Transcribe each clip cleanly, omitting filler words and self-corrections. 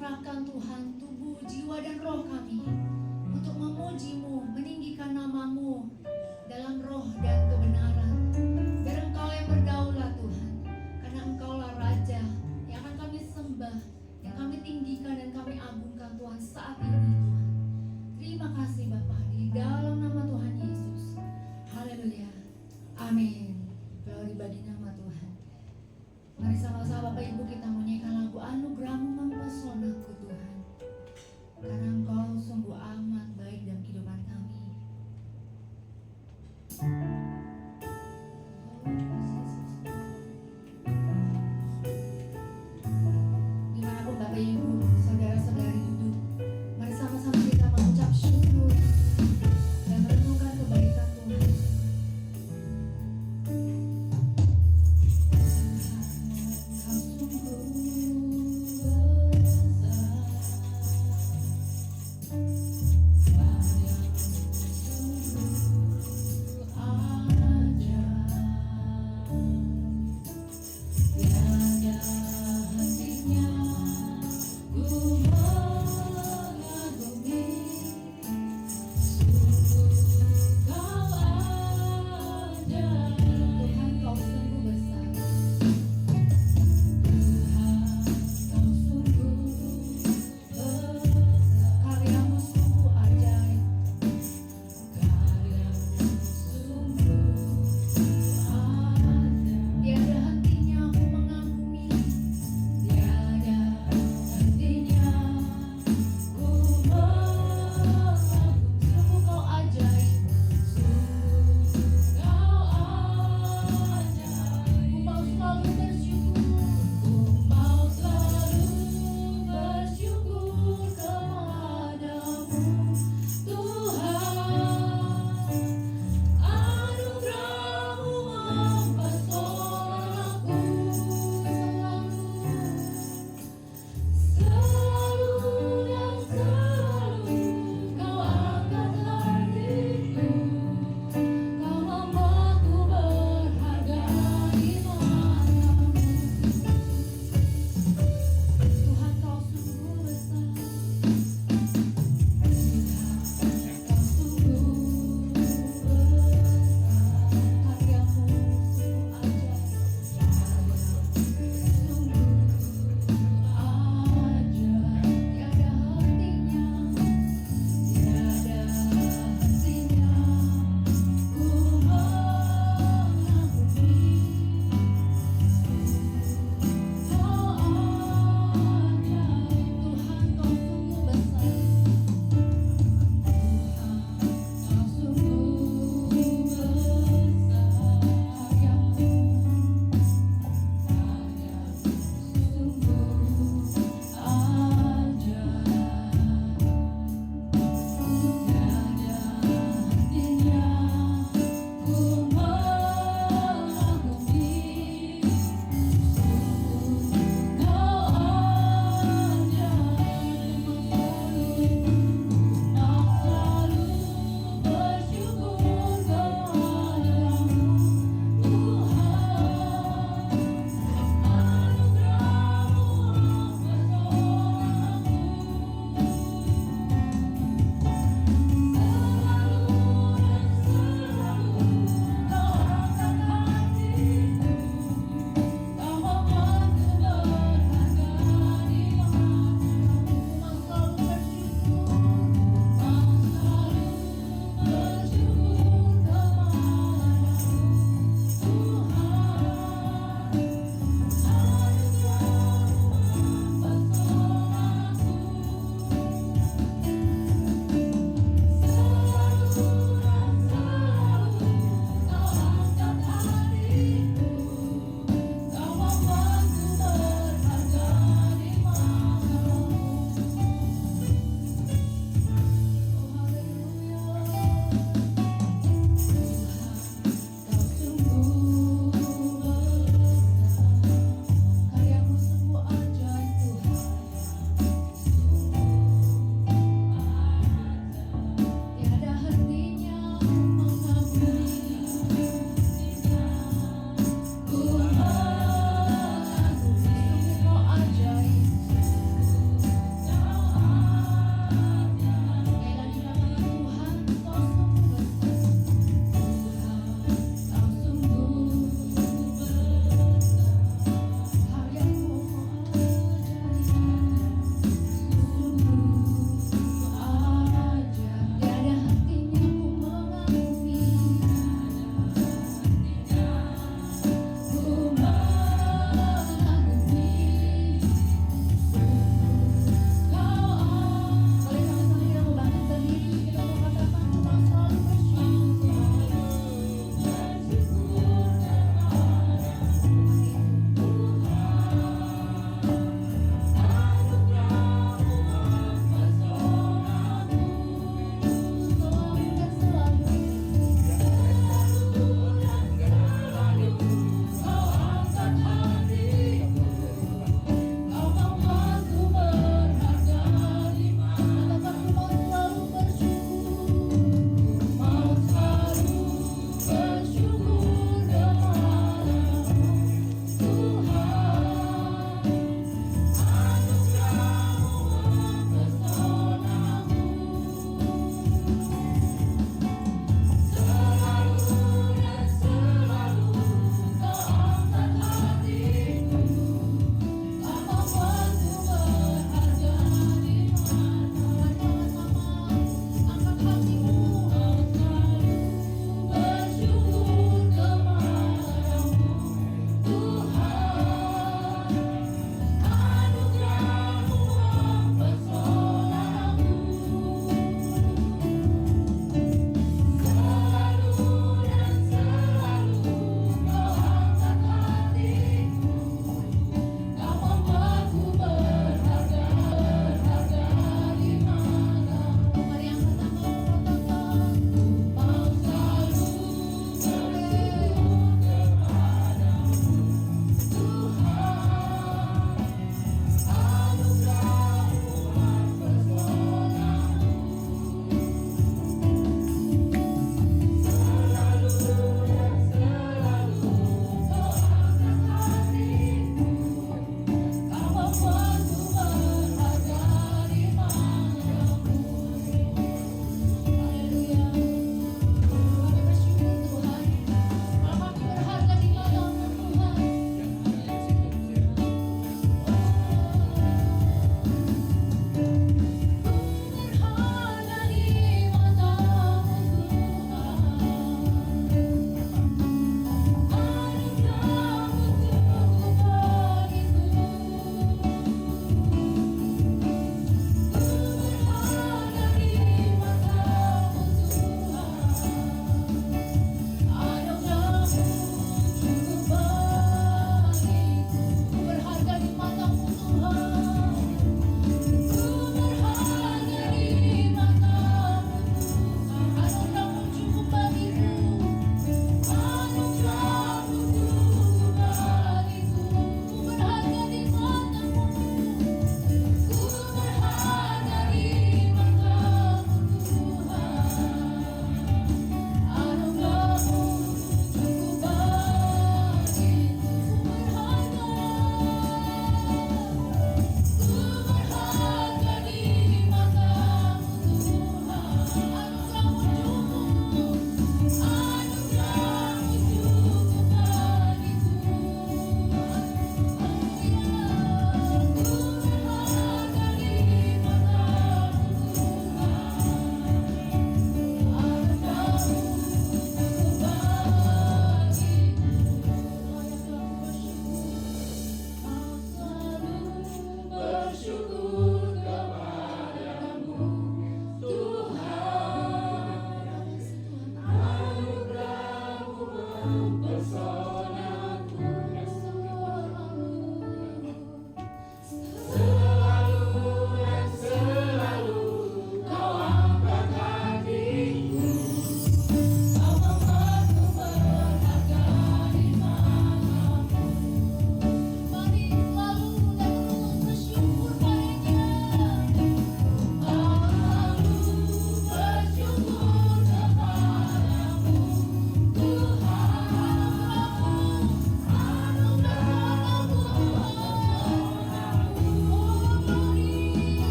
serahkan Tuhan tubuh, jiwa, dan roh kami untuk memuji-Mu, meninggikan nama-Mu dalam roh dan kebenaran. Biar Engkau yang berdaulat Tuhan, karena Engkaulah Raja yang akan kami sembah, yang kami tinggikan dan kami agungkan Tuhan saat ini Tuhan. Terima kasih Bapa, di dalam nama Tuhan Yesus. Haleluya. Amin. Glory bagi nama Tuhan. Mari sama-sama Bapak Ibu kita menyanyikan lagu Anugerah-Mu Mempesonaku Tuhan. Karena Engkau sungguh amat baik dalam kehidupan kami. Dimanapun Bapak Ibu, saudara-saudari duduk, mari sama-sama kita mengucap syukur dan merenungkan kebaikan Tuhan. Kau sungguh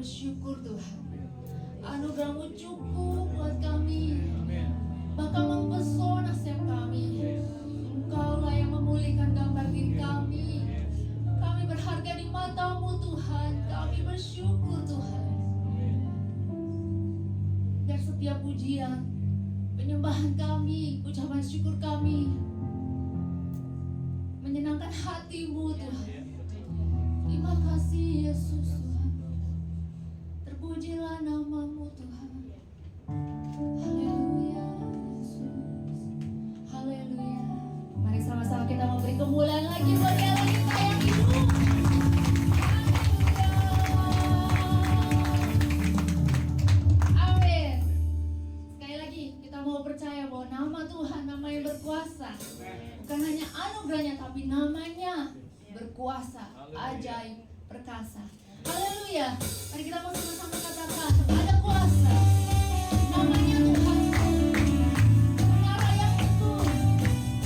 bersyukur Tuhan. Anugerah-Mu cukup buat kami, bahkan mempesona setiap kami. Engkaulah yang memulihkan gambar diri kami. Kami berharga di mata-Mu Tuhan. Kami bersyukur Tuhan. Biar setiap pujian, penyembahan kami, ucapan syukur kami menyenangkan hati-Mu Tuhan. Terima kasih Yesus Tuhan. Terpujilah nama-Mu Tuhan. Haleluya Yesus. Haleluya. Mari sama-sama kita mau beri kemuliaan lagi buat Dia lagi sayang hidup. Amin. Sekali lagi kita mau percaya bahwa nama Tuhan, nama yang berkuasa. Bukan hanya anugerahnya, tapi namanya berkuasa, ajaib, perkasa. Haleluya. Mari kita mau sama-sama katakan, ada kuasa. Namanya Tuhan. Menara yang teguh. Menara yang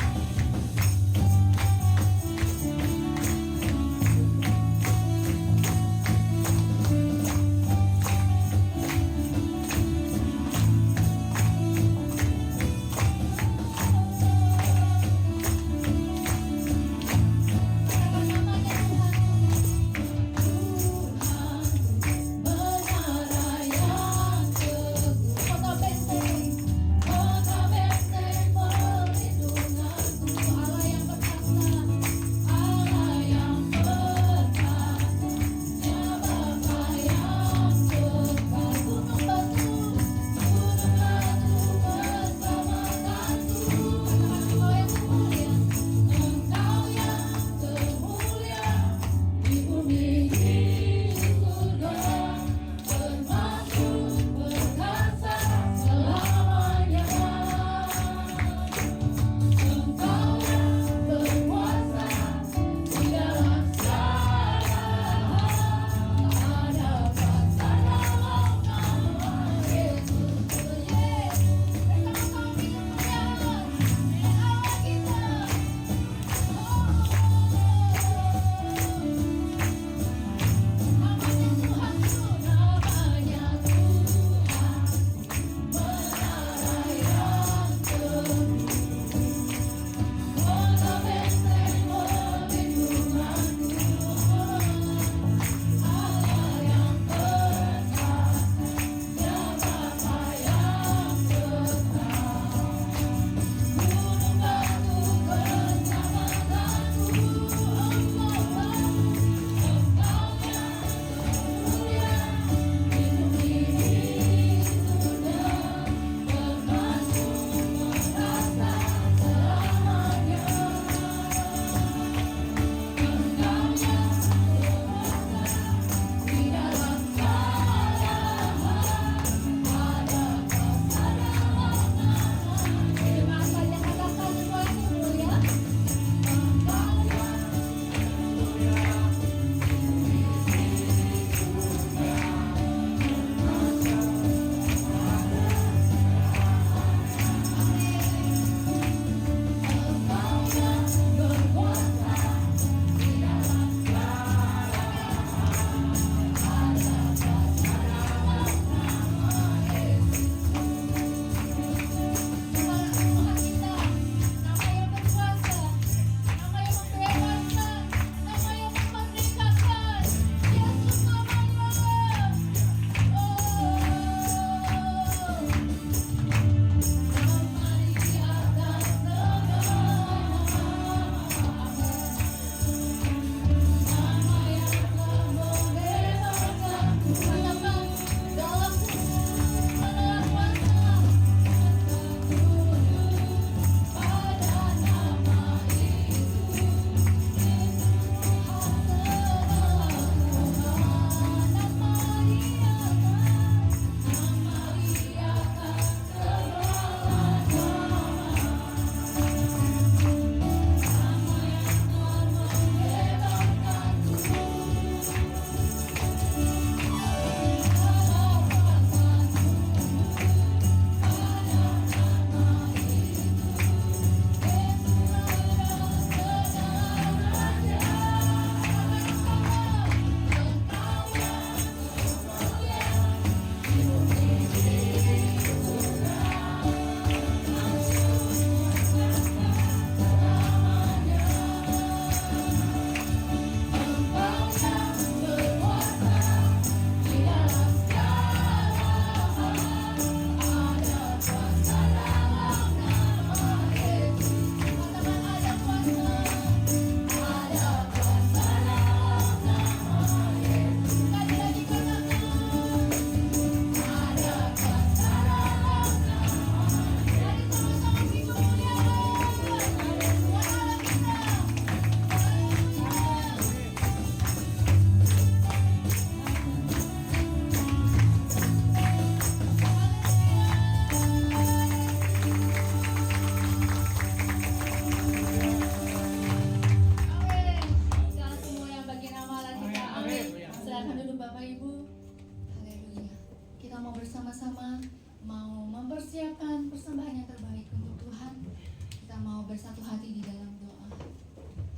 persiapkan persembahan yang terbaik untuk Tuhan. Kita mau bersatu hati di dalam doa.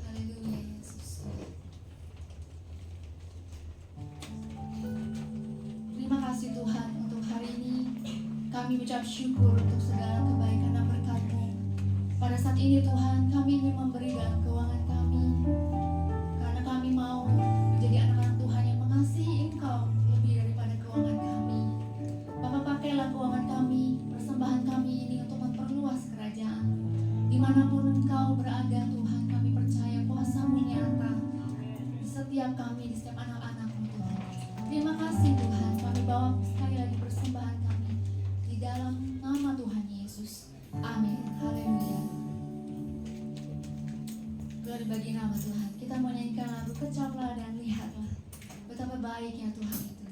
Haleluya Yesus. Terima kasih Tuhan untuk hari ini. Kami ucap syukur untuk segala kebaikan dan berkat-Mu. Pada saat ini Tuhan, kami ingin memberi dalam keuangan kami. Karena kami mau menjadi anak-anak Tuhan yang mengasihi Engkau lebih daripada keuangan kami. Bapak, pakailah keuangan kami, persembahan kami ini untuk memperluas kerajaan. Dimanapun Engkau berada Tuhan, kami percaya kuasa-Mu nyata di setiap kami, di setiap anak-anak-Mu Tuhan. Terima kasih Tuhan, kami bawa sekali lagi persembahan kami di dalam nama Tuhan Yesus. Amin. Haleluya. Glory bagi nama Tuhan. Kita mau nyanyikan lagu Kecaplah dan Lihatlah betapa baiknya Tuhan itu.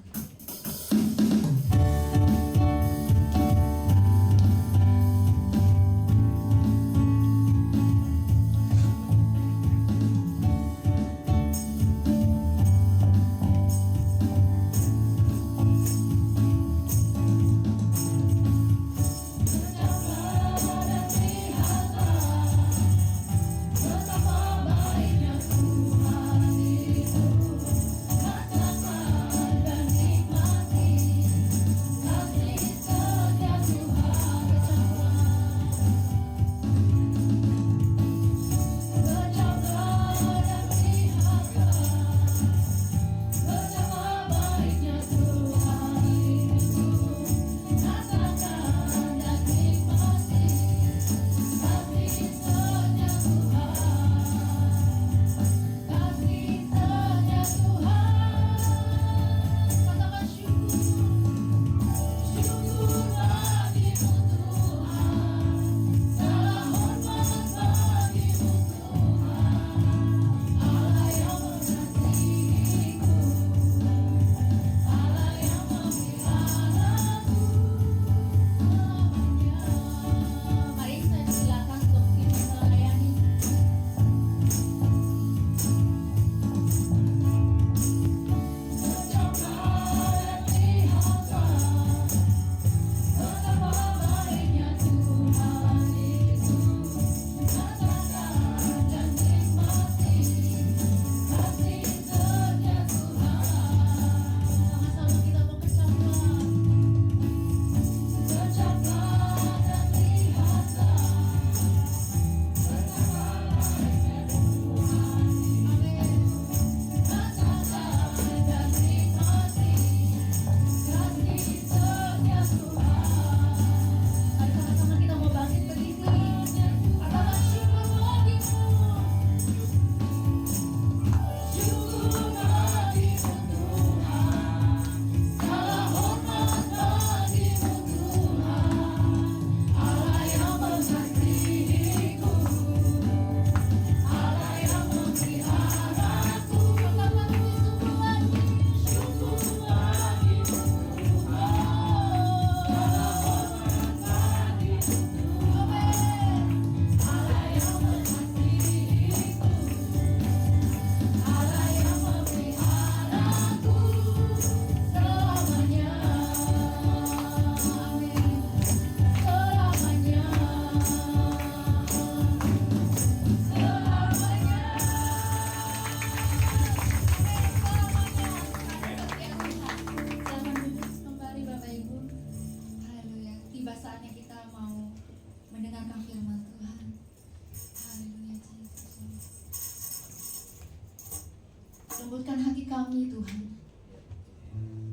Lembutkan hati kami Tuhan,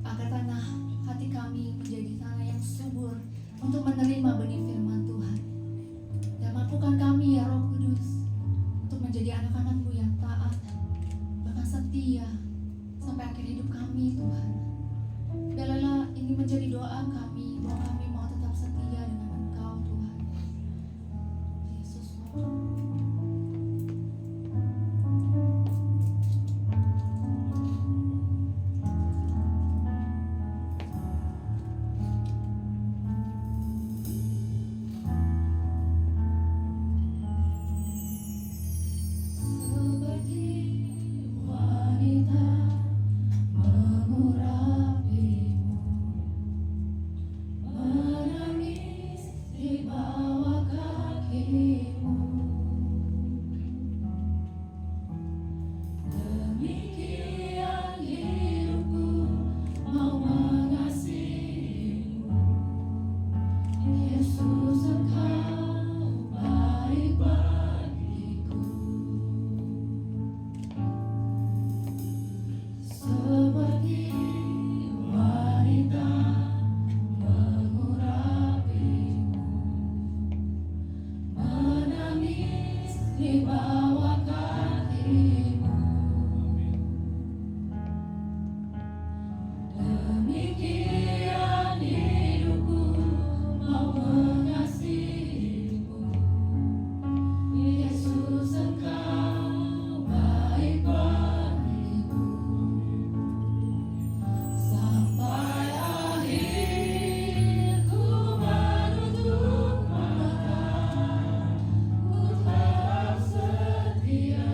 agar tanah hati kami menjadi tanah yang subur untuk menerima benih firman Tuhan. Dan mampukan kami ya Roh Kudus untuk menjadi anak-anak-Mu yang taat, bahkan setia sampai akhir hidup kami Tuhan. Biarlah ini menjadi doa kami, bahwa kami mau tetap setia dengan Engkau Tuhan. Yesus Ku tetap setia.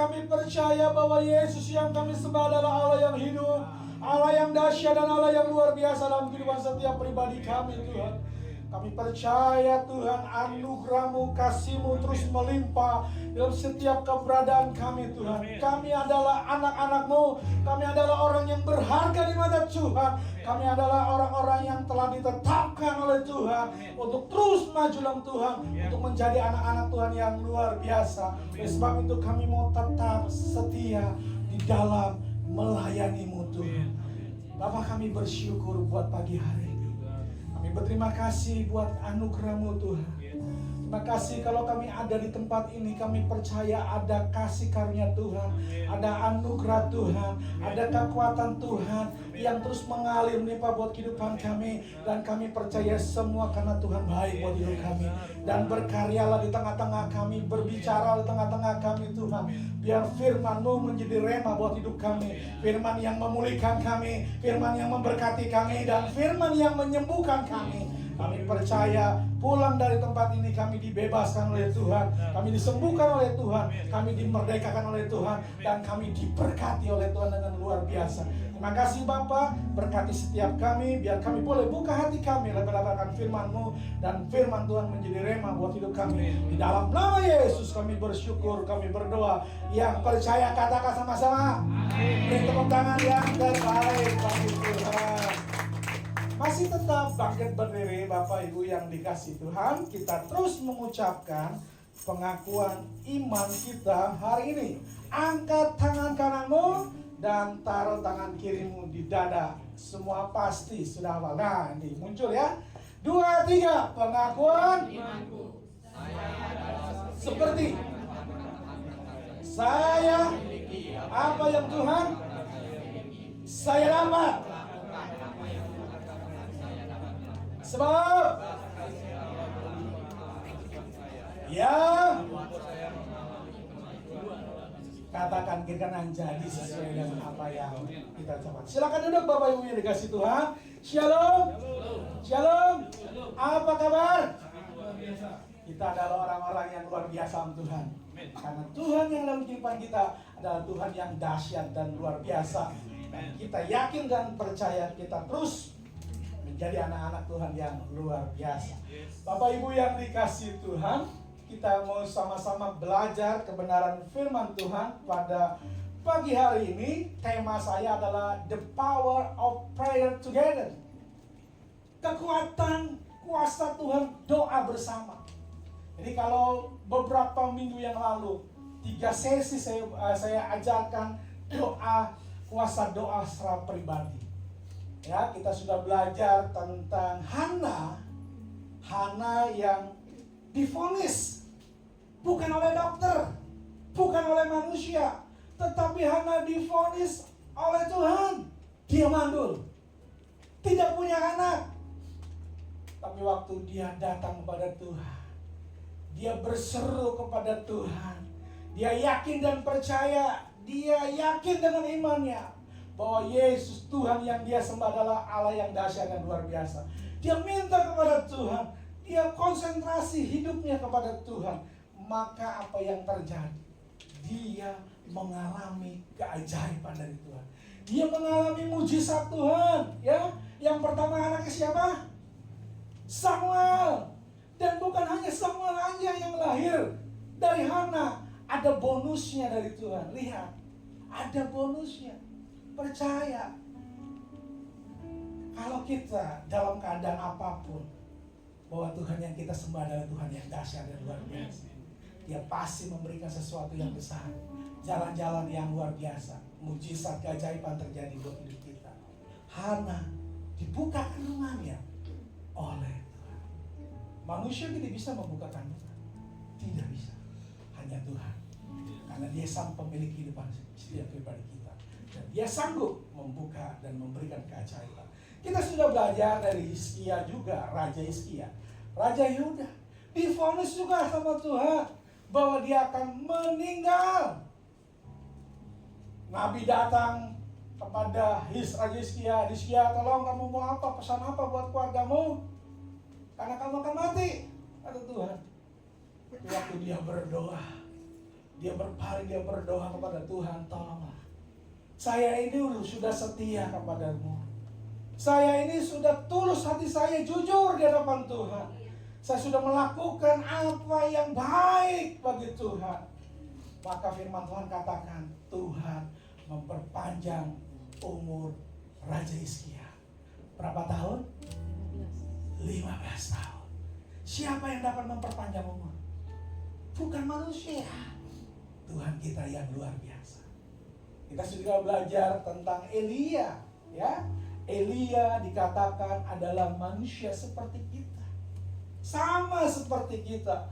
kami percaya bahwa Yesus yang kami sembah adalah Allah yang hidup, Allah yang dahsyat dan Allah yang luar biasa dalam kehidupan setiap pribadi kami Tuhan. Kami percaya Tuhan, anugerah-Mu, kasih-Mu terus melimpah dalam setiap keberadaan kami Tuhan. Kami adalah anak-anak-Mu, kami adalah orang yang berharga di mata Tuhan. Kami adalah orang-orang yang telah ditetapkan oleh Tuhan untuk terus maju dalam Tuhan, untuk menjadi anak-anak Tuhan yang luar biasa. Oleh sebab itu kami mau tetap setia di dalam melayani-Mu Tuhan. Bapak, kami bersyukur buat pagi hari ini. Kami berterima kasih buat anugerah-Mu Tuhan. Terima kasih kalau kami ada di tempat ini, kami percaya ada kasih karunia Tuhan, ada anugerah Tuhan, ada kekuatan Tuhan yang terus mengalir menimpa buat kehidupan kami. Dan kami percaya semua karena Tuhan baik buat hidup kami. Dan berkaryalah di tengah-tengah kami, berbicara di tengah-tengah kami Tuhan. Biar firman-Mu menjadi rema buat hidup kami, firman yang memulihkan kami, firman yang memberkati kami, dan firman yang menyembuhkan kami. Kami percaya pulang dari tempat ini kami dibebaskan oleh Tuhan, kami disembuhkan oleh Tuhan, kami dimerdekakan oleh Tuhan, dan kami diberkati oleh Tuhan dengan luar biasa. Terima kasih Bapa, berkati setiap kami, biar kami boleh buka hati kami, lebar-lebarkan firman-Mu, dan firman Tuhan menjadi rema buat hidup kami. Di dalam nama Yesus kami bersyukur, kami berdoa. Yang percaya katakan sama-sama, beri tepuk tangan yang terbaik bagi Tuhan. Masih tetap bangkit berdiri Bapak Ibu yang dikasih Tuhan. Kita terus mengucapkan pengakuan iman kita hari ini. Angkat tangan kananmu dan taruh tangan kirimu di dada. Semua pasti sudah hafal. Nah, ini muncul ya. 2, 3, pengakuan imanku. Saya adalah seperti saya apa yang Tuhan saya dapat. Sebab ya katakan kiri kanan jadi sesuai dengan apa yang kita ucapkan. Silakan duduk Bapak Ibu yang dikasih Tuhan. Shalom. Shalom. Apa kabar? Kita adalah orang-orang yang luar biasa Tuhan. Karena Tuhan yang dalam kehidupan kita adalah Tuhan yang dahsyat dan luar biasa. Dan kita yakin dan percaya kita terus menjadi anak-anak Tuhan yang luar biasa. Bapak Ibu yang dikasih Tuhan, kita mau sama-sama belajar kebenaran firman Tuhan pada pagi hari ini. Tema saya adalah The Power of Prayer Together. Kekuatan kuasa Tuhan doa bersama. Jadi kalau beberapa minggu yang lalu 3 sesi saya ajarkan doa, kuasa doa secara pribadi. Ya, kita sudah belajar tentang Hana yang divonis bukan oleh dokter, bukan oleh manusia, tetapi Hana divonis oleh Tuhan. Dia mandul, tidak punya anak. Tapi waktu dia datang kepada Tuhan, dia berseru kepada Tuhan, dia yakin dan percaya, dia yakin dengan imannya bahwa Yesus Tuhan yang dia sembah adalah Allah yang dahsyat dan luar biasa. Dia minta kepada Tuhan, dia konsentrasi hidupnya kepada Tuhan. Maka apa yang terjadi? Dia mengalami keajaiban dari Tuhan. Dia mengalami mujizat Tuhan. Ya, yang pertama anaknya siapa? Samuel. Dan bukan hanya Samuel aja yang lahir dari Hana, ada bonusnya dari Tuhan. Lihat, ada bonusnya. Percaya, kalau kita dalam keadaan apapun, bahwa Tuhan yang kita sembah adalah Tuhan yang dahsyat dan luar biasa. Dia pasti memberikan sesuatu yang besar, jalan-jalan yang luar biasa, mujizat keajaiban terjadi buat hidup kita. Hana dibuka kandungannya oleh Tuhan. Manusia tidak bisa membuka kandungan, tidak bisa, hanya Tuhan. Karena Dia sang pemilik kehidupan setiap pribadi kita. Dan Dia sanggup membuka dan memberikan keajaiban. Kita sudah belajar dari Hizkia juga, Raja Hizkia, Raja Yehuda, divonis juga sama Tuhan bahwa dia akan meninggal. Nabi datang kepada Raja Hizkia, tolong kamu mau apa, pesan apa buat keluargamu? Karena kamu akan mati, kata Tuhan. Waktu dia berdoa, Dia berpaling, dia berdoa kepada Tuhan, tolonglah. Saya ini sudah setia kepadamu. Saya ini sudah tulus hati saya, jujur di hadapan Tuhan. Saya sudah melakukan apa yang baik bagi Tuhan. Maka firman Tuhan katakan, Tuhan memperpanjang umur Raja Hizkia. Berapa tahun? 15 tahun. Siapa yang dapat memperpanjang umur? Bukan manusia. Tuhan kita yang luar biasa. Kita sudah belajar tentang Elia, ya. Elia dikatakan adalah manusia seperti kita. Sama seperti kita.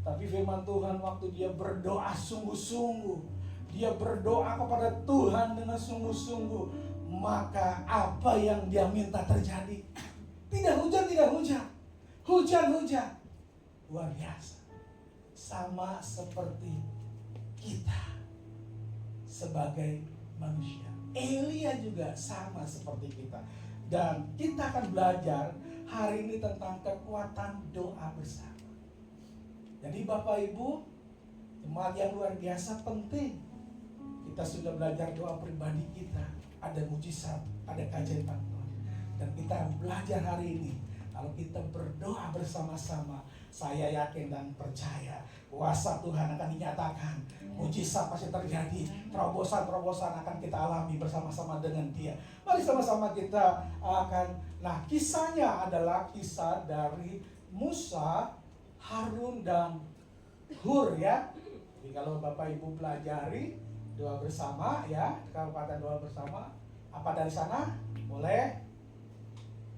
Tapi firman Tuhan waktu dia berdoa sungguh-sungguh, dia berdoa kepada Tuhan dengan sungguh-sungguh, maka apa yang dia minta terjadi? Tidak hujan, tidak hujan. Hujan-hujan. Luar biasa. Sama seperti kita sebagai manusia. Elia juga sama seperti kita. Dan kita akan belajar hari ini tentang kekuatan doa bersama. Jadi Bapak Ibu, jemaat yang luar biasa penting. Kita sudah belajar doa pribadi kita. Ada mujizat, ada keajaiban Tuhan. Dan kita belajar hari ini, kalau kita berdoa bersama-sama, saya yakin dan percaya kuasa Tuhan akan dinyatakan. Mujizat pasti terjadi. Terobosan-terobosan akan kita alami bersama-sama dengan Dia. Mari sama-sama kita akan. Nah, kisahnya adalah kisah dari Musa, Harun, dan Hur, ya. Jadi kalau Bapak Ibu pelajari doa bersama, ya, kabupaten doa bersama. Apa dari sana? Boleh?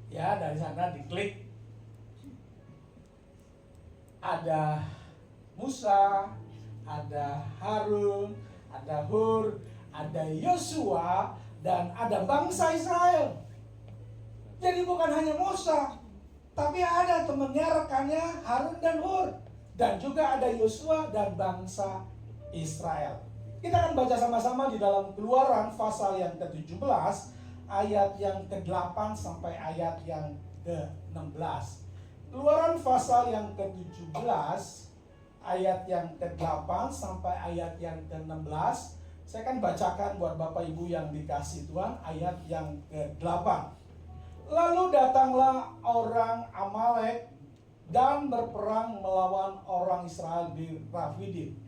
Ya, dari sana diklik. Ada Musa, ada Harun, ada Hur, ada Yosua, dan ada bangsa Israel. Jadi bukan hanya Musa, tapi ada temannya, rekannya Harun dan Hur. Dan juga ada Yosua dan bangsa Israel. Kita akan baca sama-sama di dalam Keluaran pasal yang ke-17, ayat yang ke-8 sampai ayat yang ke-16. Keluaran pasal yang ke-17, ayat yang ke-8 sampai ayat yang ke-16. Saya akan bacakan buat Bapak Ibu yang dikasih Tuhan, ayat yang ke-8. Lalu datanglah orang Amalek dan berperang melawan orang Israel di Rafidim.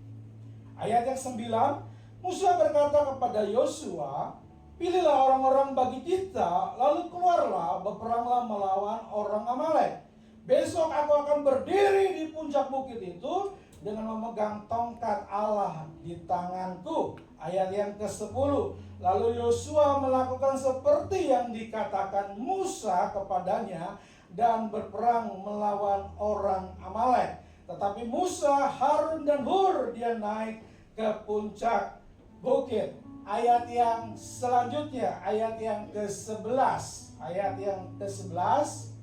Ayat yang 9, Musa berkata kepada Yosua, pilihlah orang-orang bagi kita, lalu keluarlah, berperanglah melawan orang Amalek. Besok aku akan berdiri di puncak bukit itu dengan memegang tongkat Allah di tanganku. Ayat yang ke-10. Lalu Yosua melakukan seperti yang dikatakan Musa kepadanya dan berperang melawan orang Amalek. Tetapi Musa, Harun, dan Hur dia naik ke puncak bukit. Ayat yang selanjutnya, ayat yang ke-11. Ayat yang ke-11.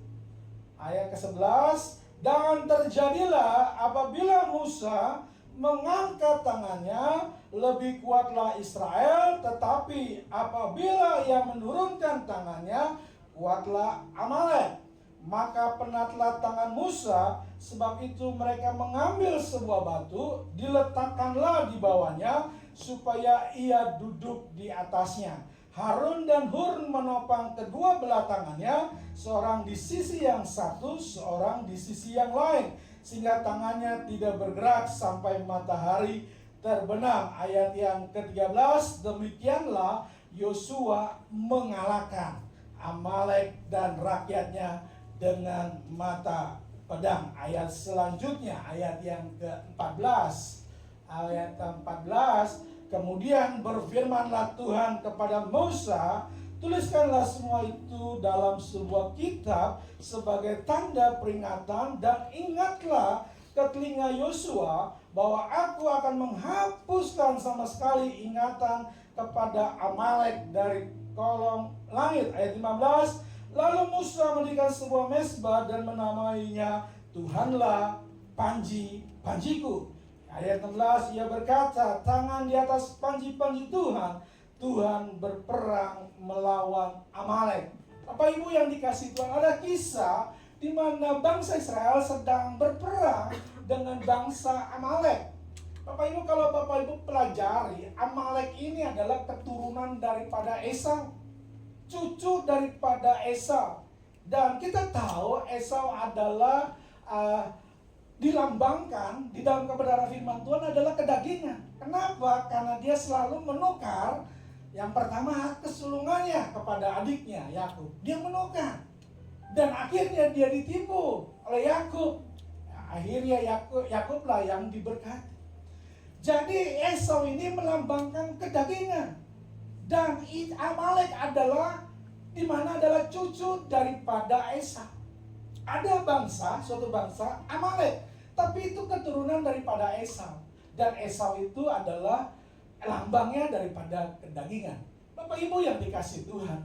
Ayat ke-11, dan terjadilah apabila Musa mengangkat tangannya, lebih kuatlah Israel, tetapi apabila ia menurunkan tangannya, kuatlah Amalek. Maka penatlah tangan Musa, sebab itu mereka mengambil sebuah batu, diletakkanlah di bawahnya, supaya ia duduk di atasnya. Harun dan Hur menopang kedua belah tangannya, seorang di sisi yang satu, seorang di sisi yang lain, sehingga tangannya tidak bergerak sampai matahari terbenam. Ayat yang ke-13, demikianlah Yosua mengalahkan Amalek dan rakyatnya dengan mata pedang. Ayat selanjutnya, ayat yang ke-14. Ayat ke-14, kemudian berfirmanlah Tuhan kepada Musa, tuliskanlah semua itu dalam sebuah kitab sebagai tanda peringatan, dan ingatlah ke telinga Yosua bahwa aku akan menghapuskan sama sekali ingatan kepada Amalek dari kolong langit. Ayat 15, lalu Musa mendirikan sebuah mezbah dan menamainya Tuhanlah panji-panjiku. Ayat 16, ia berkata, tangan di atas panji-panji Tuhan, Tuhan berperang melawan Amalek. Bapak Ibu yang dikasih Tuhan, ada kisah di mana bangsa Israel sedang berperang dengan bangsa Amalek. Bapak Ibu, kalau Bapak Ibu pelajari, Amalek ini adalah keturunan daripada Esau, cucu daripada Esau. Dan kita tahu Esau adalah dilambangkan di dalam kebenaran firman Tuhan adalah kedagingan. Kenapa? Karena dia selalu menukar yang pertama hak kesulungannya kepada adiknya Yakub. Dia menukar. Dan akhirnya dia ditipu oleh Yakub. Akhirnya Yakublah yang diberkati. Jadi Esau ini melambangkan kedagingan. Dan Amalek adalah adalah cucu daripada Esau. Ada suatu bangsa Amalek, tapi itu keturunan daripada Esau. Dan Esau itu adalah lambangnya daripada kedagingan. Bapak Ibu yang dikasih Tuhan,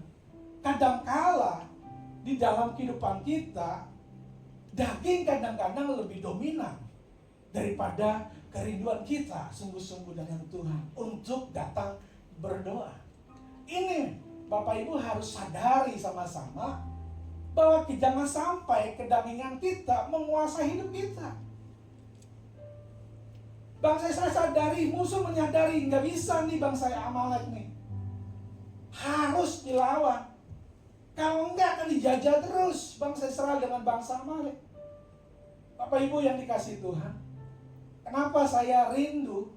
kadangkala di dalam kehidupan kita, daging kadang-kadang lebih dominan daripada kerinduan kita sungguh-sungguh dengan Tuhan untuk datang berdoa. Ini Bapak Ibu harus sadari sama-sama bahwa jangan sampai kedagingan kita menguasai hidup kita. Bangsa Israel sadari, musuh menyadari, nggak bisa nih bangsa Amalek nih. Harus dilawan. Kalau enggak akan dijajah terus bangsa Israel dengan bangsa Amalek. Bapak Ibu yang dikasih Tuhan, kenapa saya rindu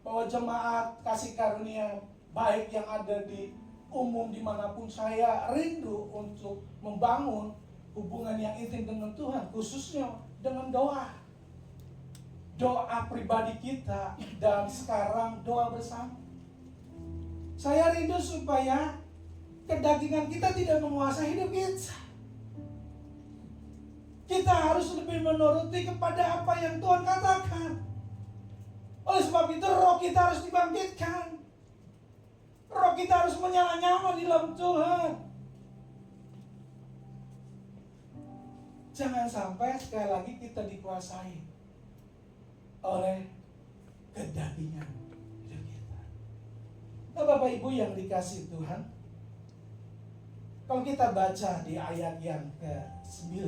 bahwa jemaat kasih karunia baik yang ada di umum dimanapun, saya rindu untuk membangun hubungan yang intim dengan Tuhan, khususnya dengan doa. Doa pribadi kita dan sekarang doa bersama. Saya rindu supaya kedagingan kita tidak menguasai hidup kita. Kita harus lebih menuruti kepada apa yang Tuhan katakan. Oleh sebab itu roh kita harus dibangkitkan. Roh kita harus menyala-nyala di dalam Tuhan. Jangan sampai sekali lagi kita dikuasai oleh kedagingan hidup kita. Nah, Bapak Ibu yang dikasih Tuhan, kalau kita baca di ayat yang ke-9,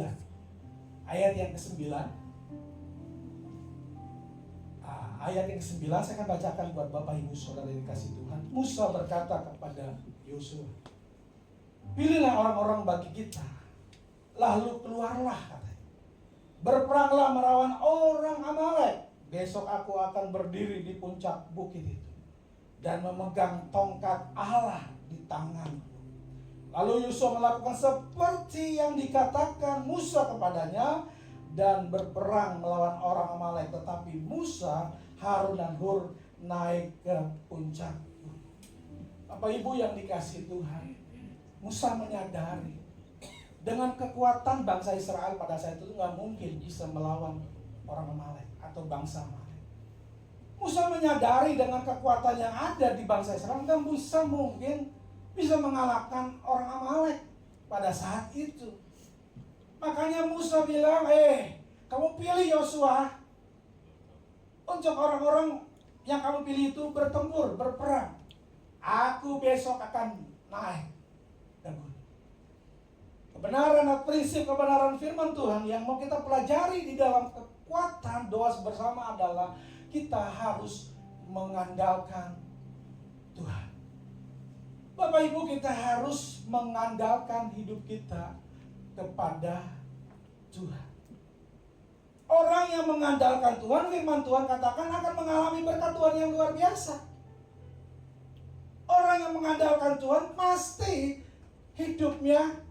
ayat yang ke-9 saya akan bacakan buat Bapak Ibu Saudara yang dikasih Tuhan. Musa berkata kepada Yosua, pilihlah orang-orang bagi kita, lalu keluarlah, katanya, berperanglah melawan orang Amalek. Besok aku akan berdiri di puncak bukit itu dan memegang tongkat Allah di tanganku. Lalu Yosua melakukan seperti yang dikatakan Musa kepadanya dan berperang melawan orang Amalek. Tetapi Musa, Harun dan Hur naik ke puncak. Bapak Ibu yang dikasih Tuhan, Musa menyadari dengan kekuatan bangsa Israel pada saat itu nggak mungkin bisa melawan orang Amalek atau bangsa Amalek. Musa menyadari dengan kekuatan yang ada di bangsa Israel nggak mungkin bisa mengalahkan orang Amalek pada saat itu. Makanya Musa bilang, kamu pilih Yosua untuk orang-orang yang kamu pilih itu bertempur, berperang. Aku besok akan naik ke gunung. Kebenaran dan prinsip kebenaran firman Tuhan yang mau kita pelajari di dalam kekuatan doa bersama adalah kita harus mengandalkan Tuhan. Bapak Ibu, kita harus mengandalkan hidup kita kepada Tuhan. Orang yang mengandalkan Tuhan, firman Tuhan katakan akan mengalami berkat Tuhan yang luar biasa. Orang yang mengandalkan Tuhan pasti hidupnya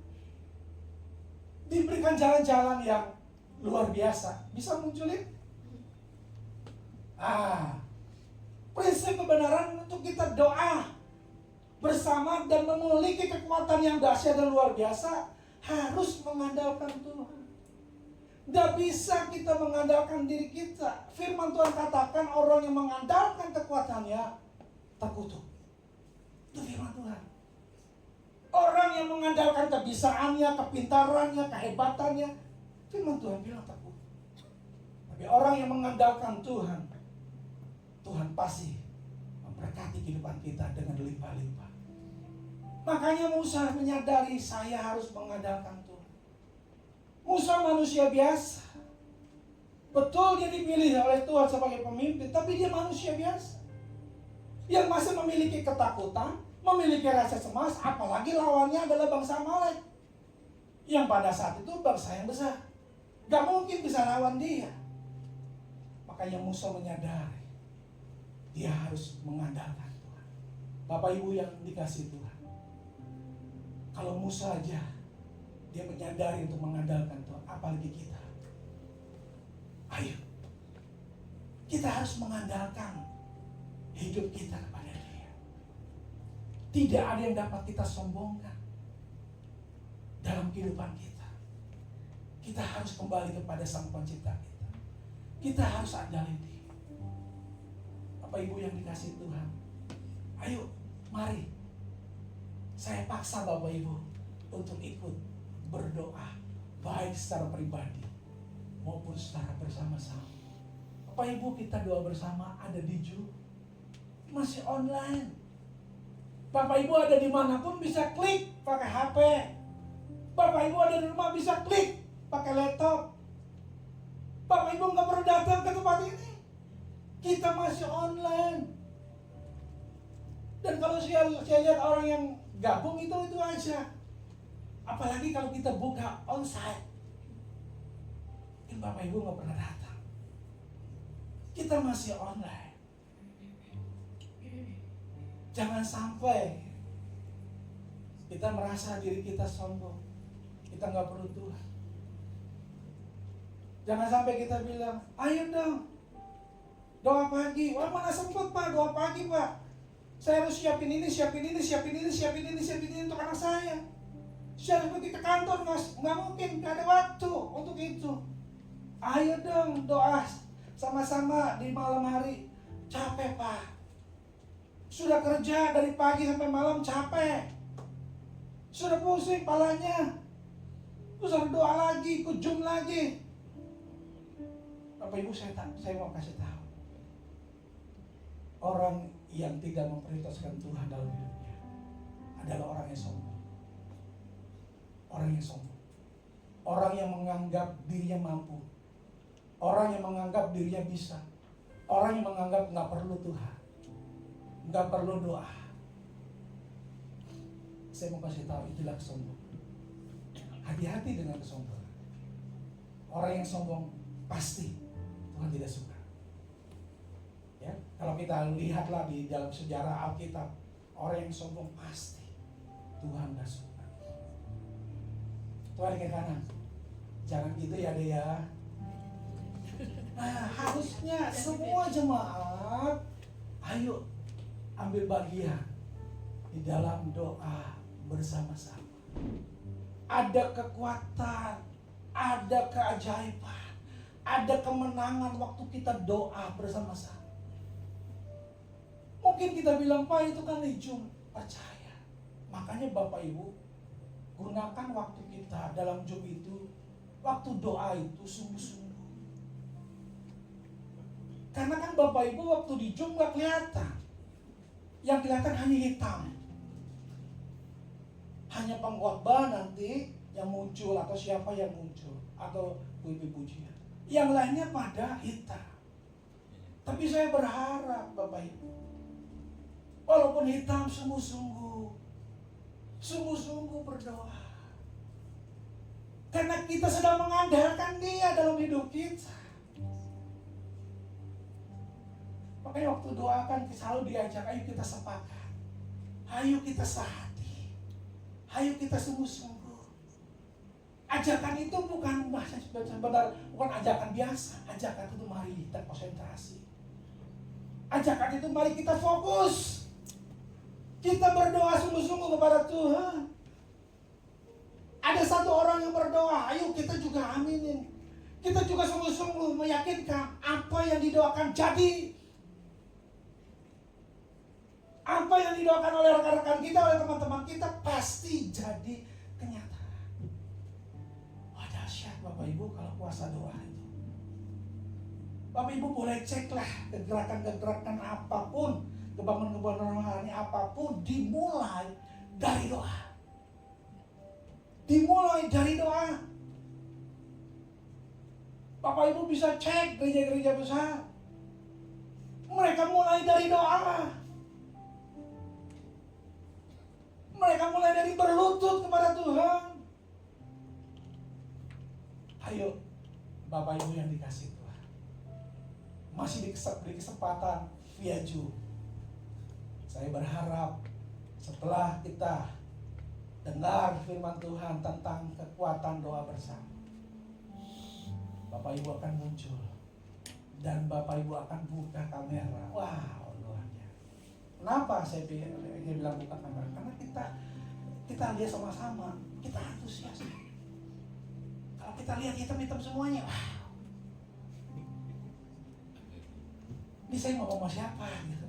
diberikan jalan-jalan yang luar biasa. Bisa munculin? Prinsip kebenaran untuk kita doa bersama dan memiliki kekuatan yang dahsyat dan luar biasa harus mengandalkan Tuhan. Tidak bisa kita mengandalkan diri kita. Firman Tuhan katakan orang yang mengandalkan kekuatannya terkutuk. Itu firman Tuhan. Orang yang mengandalkan kebisaannya, kepintarannya, kehebatannya, firman Tuhan bilang terkutuk. Tapi orang yang mengandalkan Tuhan, Tuhan pasti memberkati kehidupan kita dengan limpah-limpah. Makanya Musa menyadari saya harus mengandalkan Tuhan. Musa manusia biasa. Betul dia dipilih oleh Tuhan sebagai pemimpin, tapi dia manusia biasa. Yang masih memiliki ketakutan, memiliki rasa cemas, apalagi lawannya adalah bangsa Amalek. Yang pada saat itu bangsa yang besar. Gak mungkin bisa lawan dia. Makanya Musa menyadari, dia harus mengandalkan Tuhan. Bapak Ibu yang dikasih Tuhan, kalau Musa aja dia menyadari untuk mengandalkan Tuhan, apalagi kita. Ayo, kita harus mengandalkan hidup kita kepada Dia. Tidak ada yang dapat kita sombongkan dalam kehidupan kita. Kita harus kembali kepada Sang Pencipta kita. Kita harus andalin Dia. Bapak Ibu yang dikasih Tuhan, ayo, mari. Saya paksa Bapak Ibu untuk ikut berdoa, baik secara pribadi maupun secara bersama-sama. Bapak Ibu, kita doa bersama ada di Zoom, masih online. Bapak Ibu ada dimanapun bisa klik pakai HP. Bapak Ibu ada di rumah bisa klik pakai laptop. Bapak Ibu nggak perlu datang ke tempat ini. Kita masih online. Dan kalau saya lihat orang yang gabung itu aja. Apalagi kalau kita buka onsite. Bapak Ibu nggak pernah datang. Kita masih online. Jangan sampai kita merasa diri kita sombong. Kita nggak perlu Tuhan. Jangan sampai kita bilang, ayo dong doa pagi. Wah, mana sempet Pak doa pagi Pak. Saya harus siapin ini untuk anak saya. Saya harus pergi ke kantor, nggak mungkin, nggak ada waktu untuk itu. Ayo dong doa sama-sama di malam hari. Capek Pak. Sudah kerja dari pagi sampai malam capek. Sudah pusing palanya. Terus harus doa lagi, ikut Zoom lagi. Bapak Ibu saya mau kasih tahu. Orang yang tidak memprioritaskan Tuhan dalam hidupnya adalah orang yang sombong. Orang yang sombong. Orang yang menganggap dirinya mampu. Orang yang menganggap dirinya bisa. Orang yang menganggap nggak perlu Tuhan, nggak perlu doa. Saya mau kasih tahu, itulah kesombongan. Hati-hati dengan kesombongan. Orang yang sombong pasti Tuhan tidak suka. Ya, kalau kita lihatlah di dalam sejarah Alkitab, orang yang sombong pasti Tuhan nggak suka. Tuhan ke kanan, jangan gitu ya deh ya. Nah, harusnya semua jemaat ayo ambil bagian di dalam doa bersama-sama. Ada kekuatan, ada keajaiban, ada kemenangan waktu kita doa bersama-sama. Mungkin kita bilang, Pak itu kan di Zoom. Percaya. Makanya Bapak Ibu gunakan waktu kita dalam Zoom itu, waktu doa itu sungguh-sungguh. Karena kan Bapak Ibu waktu di Zoom gak kelihatan. Yang kelihatan hanya hitam. Hanya pengkhotbah nanti yang muncul atau siapa yang muncul. Atau puji-pujian. Yang lainnya pada hitam. Tapi saya berharap Bapak Ibu, walaupun hitam sungguh-sungguh berdoa. Karena kita sedang mengandalkan Dia dalam hidup kita. Makanya waktu doakan selalu diajak, ayo kita sepakat, ayo kita sehati, ayo kita sungguh-sungguh. Ajakan itu bukan bukan ajakan biasa. Ajakan itu mari kita konsentrasi. Ajakan itu mari kita fokus. Kita berdoa sungguh-sungguh kepada Tuhan. Ada satu orang yang berdoa, ayo kita juga aminin. Kita juga sungguh-sungguh meyakinkan apa yang didoakan jadi. Apa yang didoakan oleh rekan-rekan kita, oleh teman-teman kita pasti jadi kenyataan. Wah, dahsyat Bapak Ibu kalau puasa doa itu. Bapak Ibu boleh ceklah kegerakan-kegerakan apapun, kebangunan-kebangunan rohani apapun dimulai dari doa. Dimulai dari doa. Bapak Ibu bisa cek gereja-gereja besar. Mereka mulai dari doa. Mereka mulai dari berlutut kepada Tuhan. Ayo, Bapak Ibu yang dikasih Tuhan, masih diberi kesempatan via Zoom. Saya berharap setelah kita dengar firman Tuhan tentang kekuatan doa bersama, Bapak Ibu akan muncul dan Bapak Ibu akan buka kamera. Wow, luar biasa. Kenapa saya bilang buka kamera? Karena kita lihat sama-sama, kita antusias. Kalau kita lihat hitam-hitam semuanya, wow. Ini saya mau ngomong siapa gitu.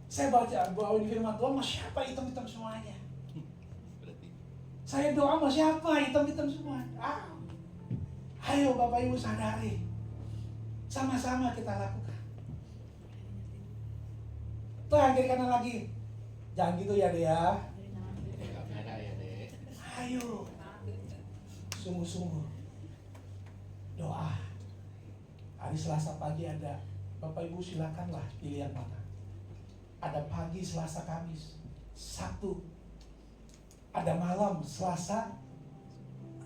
Saya bawa di firman Tuhan, mau siapa hitam-hitam semuanya. Saya doa sama siapa hitam-hitam semuanya. Ayo Bapak Ibu sadari, sama-sama kita lakukan. Tuh kiri kanan lagi, jangan gitu ya Dea. Ayo, sungguh-sungguh doa. Hari Selasa pagi ada, Bapak Ibu silakanlah pilih yang mana. Ada pagi Selasa, Kamis, Sabtu, ada malam Selasa,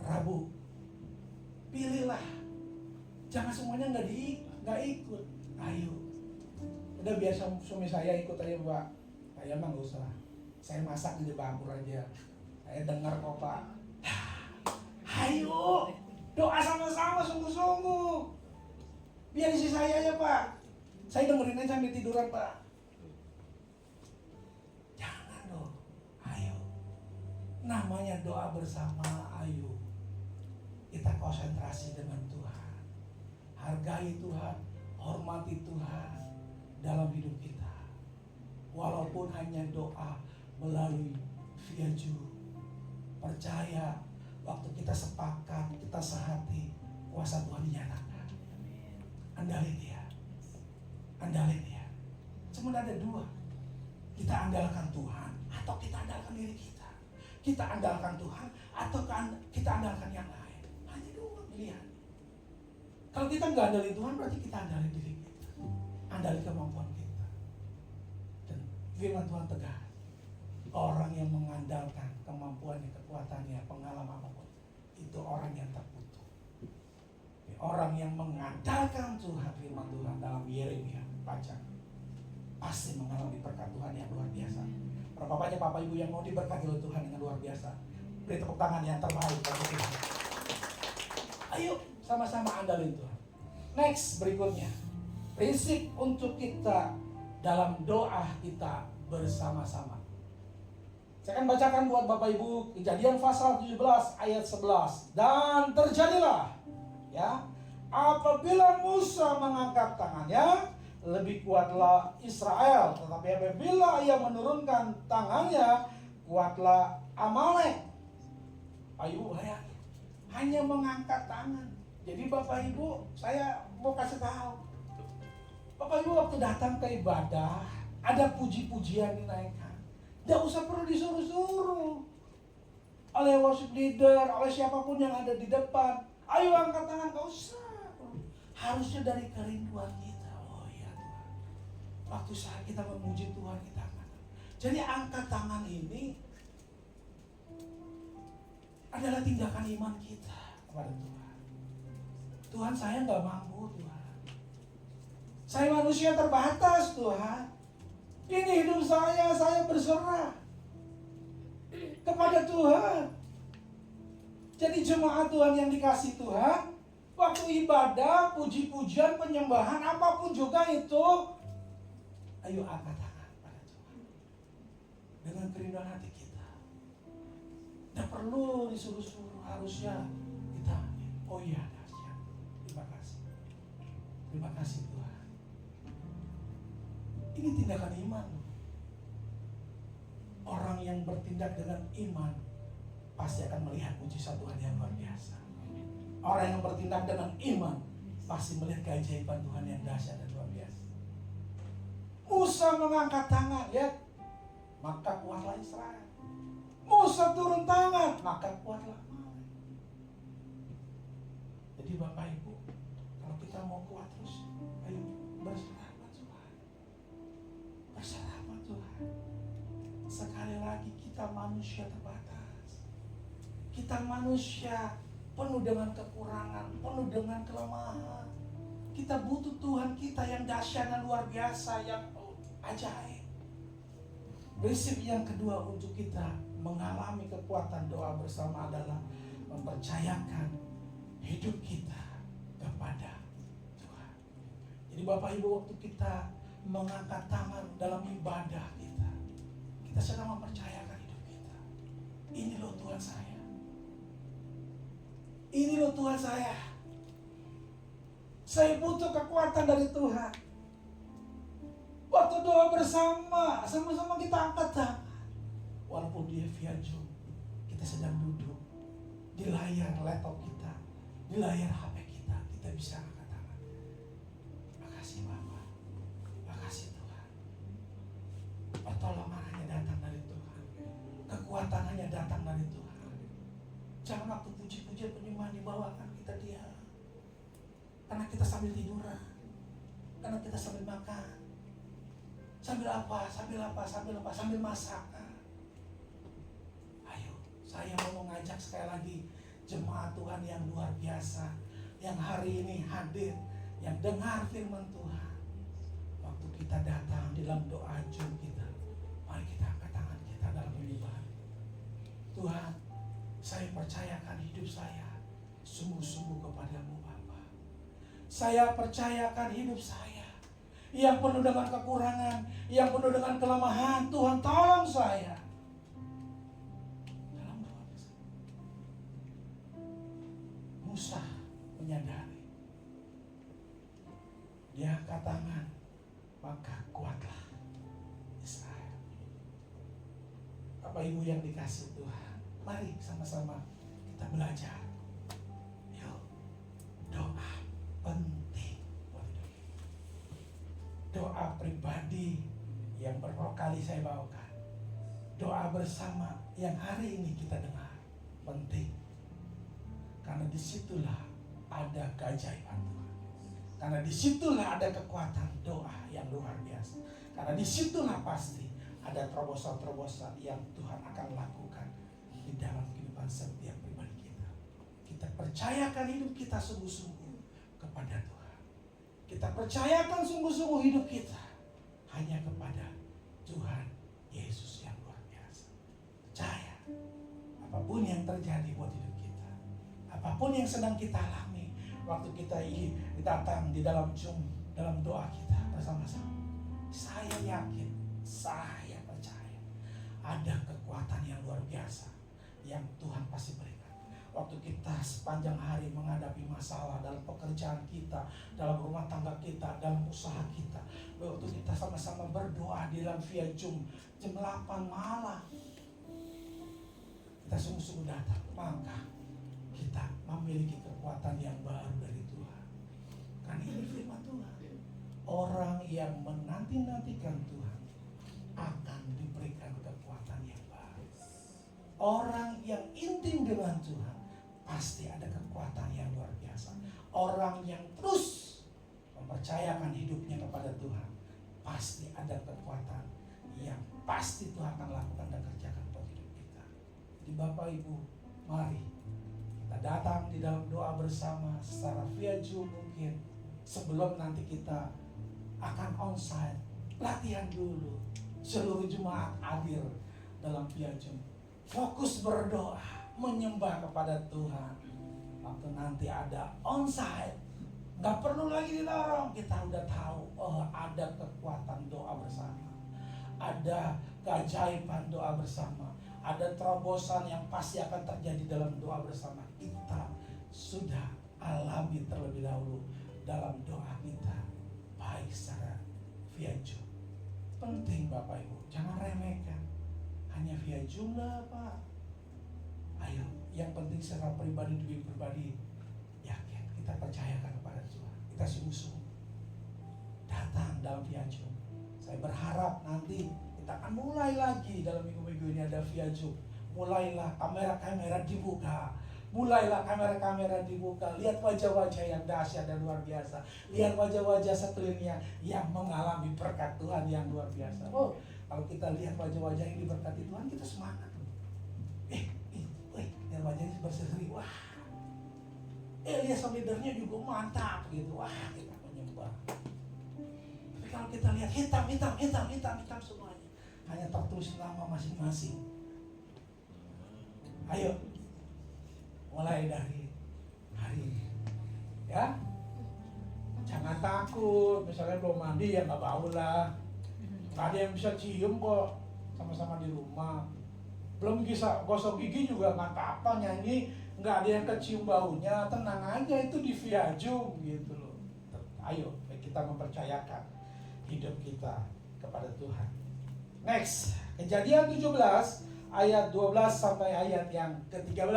Rabu. Pilihlah, jangan semuanya nggak ikut. Ayo, udah biasa suami saya ikut aja Pak. Saya mah nggak usah. Saya masak di dapur aja. Saya dengar kok Pak. Ayo, doa sama-sama sungguh-sungguh. Biar isi saya aja Pak. Saya dengerin aja sambil tiduran Pak. Jangan dong. Ayo. Namanya doa bersama. Ayo. Kita konsentrasi dengan Tuhan. Hargai Tuhan. Hormati Tuhan dalam hidup kita. Walaupun hanya doa melalui via Zoom. Percaya waktu kita sepakat, kita sehati, kuasa Tuhan dinyatakan. Andalin dia. Andalin dia. Cuma ada dua. Kita andalkan Tuhan atau kita andalkan diri kita. Kita andalkan Tuhan atau kita andalkan yang lain. Hanya dua pilihan. Kalau kita nggak andalin Tuhan, berarti kita andalin diri kita. Andalin kemampuan kita. Dan firman Tuhan tegas. Orang yang mengandalkan kemampuannya, kekuatannya, pengalaman apapun, itu orang yang terkutuk. Orang yang mengandalkan Tuhan, firman Tuhan dalam Yeremia, baca, pasti mengalami berkat Tuhan yang luar biasa. Berapa banyak Bapak Ibu yang mau diberkati oleh Tuhan dengan luar biasa? Beri tepuk tangan yang terbaik bagi Tuhan. Ayo sama-sama andalin Tuhan. Next, berikutnya, prinsip untuk kita dalam doa kita bersama-sama. Saya akan bacakan buat Bapak Ibu Kejadian pasal 17 ayat 11. Dan terjadilah, ya, apabila Musa mengangkat tangannya, lebih kuatlah Israel. Tetapi apabila ia menurunkan tangannya, kuatlah Amalek. Ayo, bayangin, hanya mengangkat tangan. Jadi Bapak Ibu, saya mau kasih tahu. Bapak Ibu waktu datang ke ibadah, ada puji-pujian dinaikkan. Tidak usah perlu disuruh-suruh oleh worship leader, oleh siapapun yang ada di depan. Ayo angkat tangan, gak usah. Harusnya dari kerinduan kita. Oh ya Tuhan, waktu saat kita memuji Tuhan, kita angkat. Jadi angkat tangan ini adalah tindakan iman kita kepada Tuhan. Tuhan, saya gak mampu Tuhan. Saya manusia terbatas Tuhan. Ini hidup saya berserah kepada Tuhan. Jadi jemaat Tuhan yang dikasih Tuhan, waktu ibadah, puji-pujian, penyembahan, apapun juga itu, ayo angkat tangan pada Tuhan. Dengan kerinduan hati kita. Tidak perlu disuruh-suruh, harusnya kita, oh iya, dahsyat. Terima kasih. Terima kasih Tuhan. Ini tindakan iman. Orang yang bertindak dengan iman pasti akan melihat mujizat Tuhan yang luar biasa. Orang yang bertindak dengan iman pasti melihat keajaiban Tuhan yang dahsyat dan luar biasa. Musa mengangkat tangan, ya, maka kuatlah Israel. Musa turun tangan, maka kuatlah Amalek. Jadi Bapak Ibu, kalau kita mau kuat terus, ayo berserah sama Tuhan. Berserah sama Tuhan. Sekali lagi kita manusia terbatas. Kita manusia penuh dengan kekurangan, penuh dengan kelemahan. Kita butuh Tuhan kita yang dahsyat dan luar biasa, yang ajaib. Prinsip yang kedua untuk kita mengalami kekuatan doa bersama adalah mempercayakan hidup kita kepada Tuhan. Jadi Bapak Ibu, waktu kita mengangkat tangan dalam ibadah kita sedang mempercayakan hidup kita. Ini loh Tuhan saya. Ini loh Tuhan saya. Saya butuh kekuatan dari Tuhan. Waktu doa bersama, sama-sama kita angkat tangan. Walaupun dia via Zoom, kita sedang duduk di layar laptop kita, di layar HP kita bisa angkat tangan. Makasih Bapak, makasih Tuhan. Pertolongan hanya datang dari Tuhan, kekuatan hanya datang dari Tuhan. Jangan waktu puji-pujian penyembahan dibawakan kita diam, karena kita sambil tiduran, karena kita sambil makan, sambil masak. Ayo, saya mau mengajak sekali lagi jemaat Tuhan yang luar biasa, yang hari ini hadir, yang dengar firman Tuhan. Waktu kita datang di dalam doa Zoom kita, mari kita angkat tangan kita dalam menyembah. Tuhan, saya percayakan hidup saya sungguh-sungguh kepadamu Bapa. Saya percayakan hidup saya yang penuh dengan kekurangan, yang penuh dengan kelemahan. Tuhan, tolong saya. Dalam doa bersama, Musa menyadari, dia angkat tangan, maka kuatlah Israel. Bapak Ibu yang dikasih Tuhan, mari sama-sama kita belajar. Yuk, doa penting. Doa pribadi yang beberapa kali saya bawakan, doa bersama yang hari ini kita dengar penting, karena disitulah ada keajaiban Tuhan, karena disitulah ada kekuatan doa yang luar biasa, karena disitulah pasti ada terobosan-terobosan yang Tuhan akan lakukan di dalam kehidupan setiap pribadi kita. Kita percayakan hidup kita sungguh-sungguh kepada Tuhan. Kita percayakan sungguh-sungguh hidup kita hanya kepada Tuhan Yesus yang luar biasa. Percaya apapun yang terjadi buat hidup kita, apapun yang sedang kita alami, waktu kita datang di dalam Zoom, dalam doa kita bersama-sama, saya yakin, saya percaya ada kekuatan yang luar biasa yang Tuhan pasti berikan. Waktu kita sepanjang hari menghadapi masalah dalam pekerjaan kita, dalam rumah tangga kita, dalam usaha kita, waktu kita sama-sama berdoa di dalam via Zoom jam 8 malam, kita sungguh-sungguh datang, maka kita memiliki kekuatan yang baru dari Tuhan. Karena ini firman Tuhan, orang yang menanti-nantikan Tuhan akan diberikan kekuatan yang baru. Orang yang intim dengan Tuhan pasti ada kekuatan yang luar biasa. Orang yang terus mempercayakan hidupnya kepada Tuhan pasti ada kekuatan yang pasti Tuhan akan lakukan dan kerjakan buat hidup kita. Jadi Bapak Ibu, mari kita datang di dalam doa bersama secara via Zoom mungkin. Sebelum nanti kita akan onsite, latihan dulu. Seluruh jemaat hadir dalam via Zoom. Fokus berdoa, menyembah kepada Tuhan. Waktu nanti ada onsite, gak perlu lagi didorong. Kita udah tahu, oh ada kekuatan doa bersama, ada keajaiban doa bersama, ada terobosan yang pasti akan terjadi dalam doa bersama. Kita sudah alami terlebih dahulu dalam doa kita, baik secara via Zoom. Penting Bapak Ibu, jangan remehkan. Hanya via Zoom lah Pak. Ayo, yang penting secara pribadi demi pribadi, yakin kita percayakan kepada Tuhan. Kita sungguh-sungguh datang dalam via Zoom. Saya berharap nanti kita akan mulai lagi dalam minggu-minggu ini ada via Zoom. Mulailah kamera-kamera dibuka, Mulailah kamera-kamera dibuka, lihat wajah-wajah yang dahsyat dan luar biasa. Lihat wajah-wajah sekelilingnya yang mengalami berkat Tuhan yang luar biasa. Oh, kalau kita lihat wajah-wajah yang diberkati Tuhan, kita semangat. Lihat wajahnya berseri, wah. Lihat sama leadernya juga mantap gitu, wah kita menyembah. Tapi kalau kita lihat hitam semuanya, hanya tertulis nama masing-masing. Ayo, mulai dari hari ini, ya. Jangan takut, misalnya belum mandi ya nggak bau lah. Nggak ada yang bisa cium kok, sama-sama di rumah. Belum bisa gosok gigi juga nggak apa-apa, nyanyi nggak ada yang kecium baunya, tenang aja, itu di via Zoom gitu loh. Ayo kita mempercayakan hidup kita kepada Tuhan. Next, Kejadian 17 ayat 12 sampai ayat yang ke-13.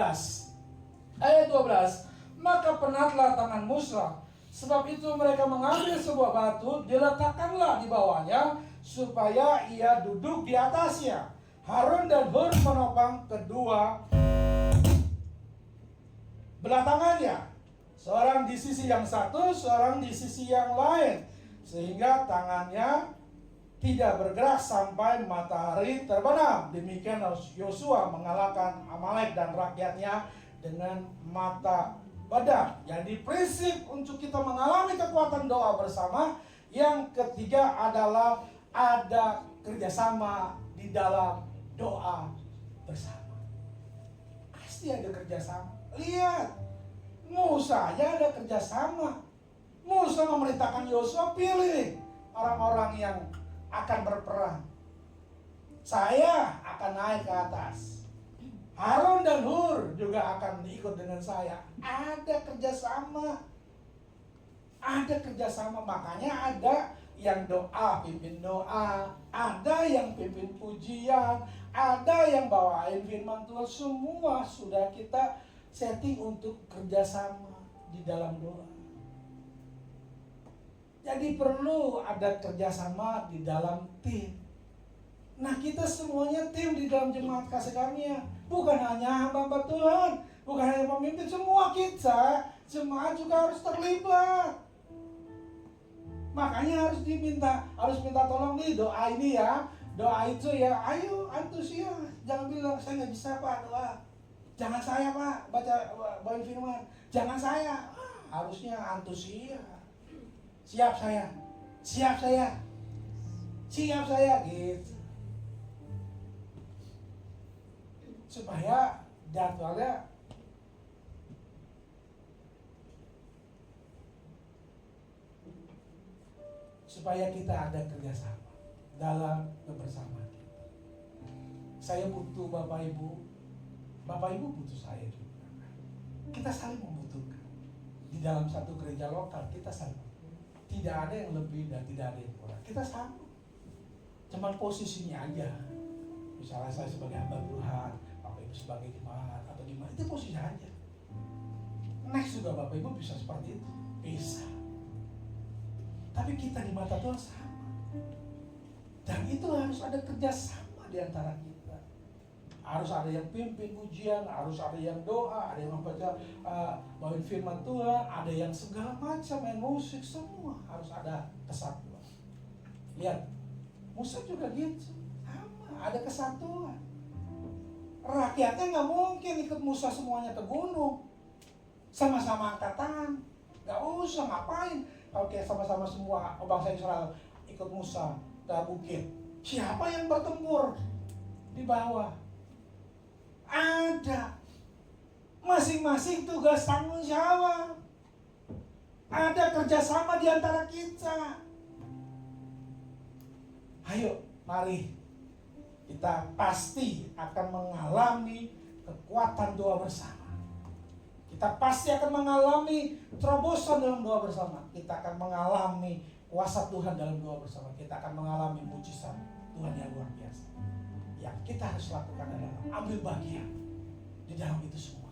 Ayat 12, maka penatlah tangan Musa, sebab itu mereka mengambil sebuah batu, diletakkanlah di bawahnya, supaya ia duduk di atasnya. Harun dan Hur menopang kedua belah tangannya, seorang di sisi yang satu, seorang di sisi yang lain, sehingga tangannya tidak bergerak sampai matahari terbenam. Demikian Yosua mengalahkan Amalek dan rakyatnya dengan mata badar. Jadi prinsip untuk kita mengalami kekuatan doa bersama. Yang ketiga adalah ada kerjasama di dalam doa bersama. Pasti ada kerjasama. Lihat, Musa aja ada kerjasama. Musa memerintahkan Yosua, pilih orang-orang yang akan berperang. Saya akan naik ke atas. Harun dan Hur juga akan ikut dengan saya. Ada kerjasama. Ada kerjasama, makanya ada yang doa, pimpin doa, ada yang pimpin pujian, ada yang bawain firman Tuhan. Semua sudah kita setting untuk kerjasama di dalam doa. Jadi perlu ada kerjasama di dalam tim. Nah, kita semuanya tim di dalam jemaat kasih karunia. Bukan hanya hamba Tuhan, bukan hanya pemimpin, semua kita jemaat juga harus terlibat. Makanya harus minta tolong nih, doa ini ya, doa itu ya. Ayo antusias, jangan bilang saya nggak bisa Pak doa. Jangan saya Pak bawain firman. Jangan saya, harusnya antusias. Siap saya gitu. Supaya jadwalnya supaya kita ada kerjasama dalam kebersamaan kita. Saya butuh Bapak Ibu butuh saya juga. Kita saling membutuhkan. Di dalam satu gereja lokal kita saling. Tidak ada yang lebih dan tidak ada yang kurang. Kita sama. Cuman posisinya aja. Misalnya saya sebagai hamba Tuhan, Bapak Ibu sebagai jemaat atau gimana, itu posisi aja. Next juga Bapak Ibu bisa seperti itu. Bisa. Tapi kita di mata Tuhan sama. Dan itu harus ada kerjasama di antara kita. Harus ada yang pimpin pujian, harus ada yang doa, ada yang membaca bawain firman Tuhan, ada yang segala macam, main musik, semua harus ada kesatuan. Lihat, Musa juga gitu, sama, ada kesatuan. Rakyatnya nggak mungkin ikut Musa semuanya ke gunung, sama-sama angkat tangan, nggak usah ngapain. Kalau kayak sama-sama semua bangsa Israel ikut Musa ke bukit, siapa yang bertempur di bawah? Ada masing-masing tugas tanggung jawab. Ada kerjasama di antara kita. Ayo, mari kita pasti akan mengalami kekuatan doa bersama. Kita pasti akan mengalami terobosan dalam doa bersama. Kita akan mengalami kuasa Tuhan dalam doa bersama. Kita akan mengalami mujizat Tuhan yang luar biasa. Yang kita harus lakukan adalah ambil bagian di dalam itu semua.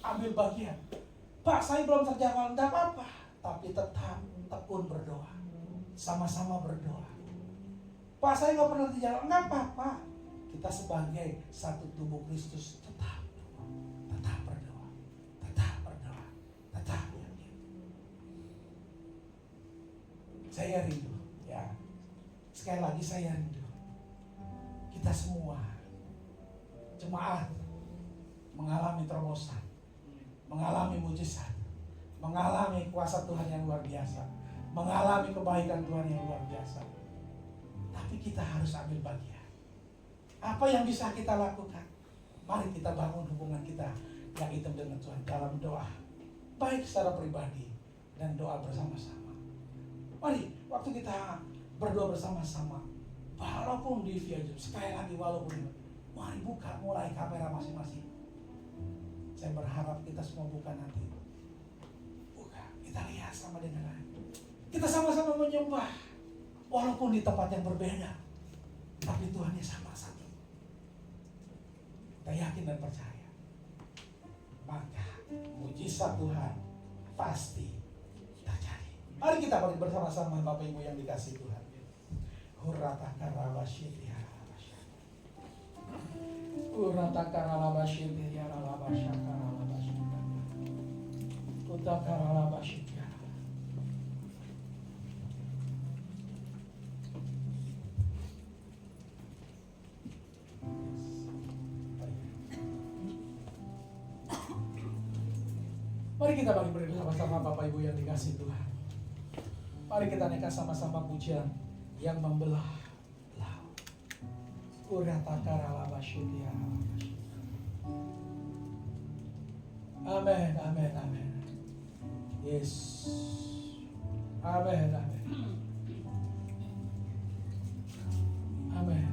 Ambil bagian. Pak, saya belum terjawab, tidak apa-apa. Tapi tetap tekun berdoa. Sama-sama berdoa. Pak, saya nggak pernah terjawab, nggak apa-apa. Kita sebagai satu tubuh Kristus tetap berdoa. Saya rindu, ya. Sekali lagi saya rindu. Kita semua jemaat mengalami terobosan, mengalami mujizat, mengalami kuasa Tuhan yang luar biasa, mengalami kebaikan Tuhan yang luar biasa. Tapi kita harus ambil bagian. Apa yang bisa kita lakukan? Mari kita bangun hubungan kita yang intim dengan Tuhan dalam doa, baik secara pribadi dan doa bersama-sama. Mari waktu kita berdoa bersama-sama, walaupun di via Zoom, sekali lagi walaupun, mari buka mulai kamera masing-masing. Saya berharap kita semua buka nanti. Buka, kita lihat sama dengan lain. Kita sama-sama menyembah, walaupun di tempat yang berbeda, tapi Tuhannya sama satu. Kita yakin dan percaya, maka mujizat Tuhan pasti terjadi. Mari kita balik bersama-sama Bapak Ibu yang dikasihi Tuhan. Mari kita balik bersama-sama Bapak Ibu yang dikasihi Tuhan. Mari kita naikkan sama-sama pujian yang membelah laut. Amin, amin, amin. Yes. Amin, amin. Amin.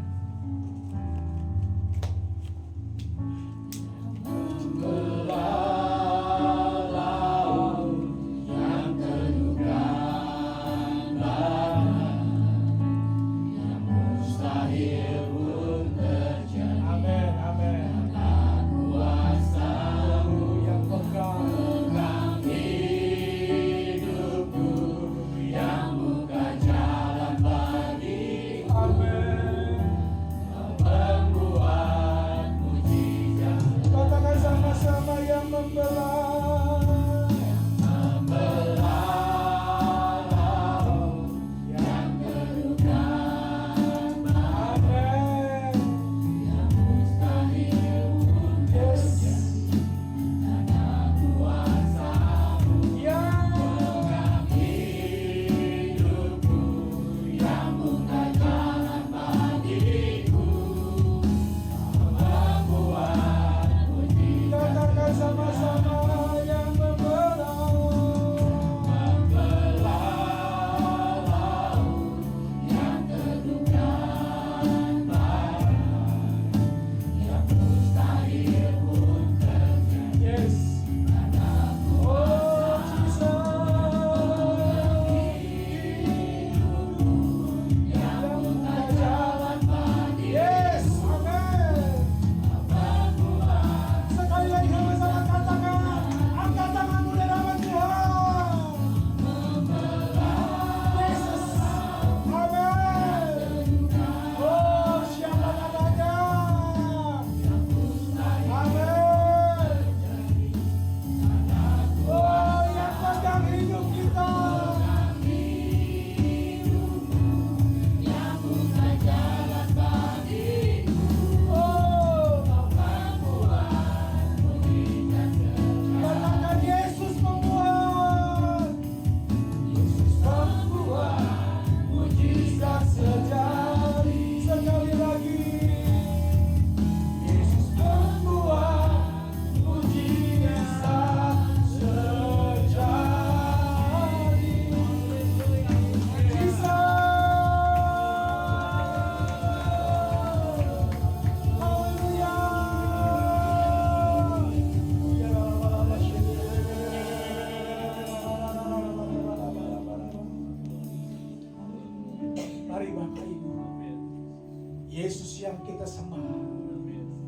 Yesus yang kita sembah,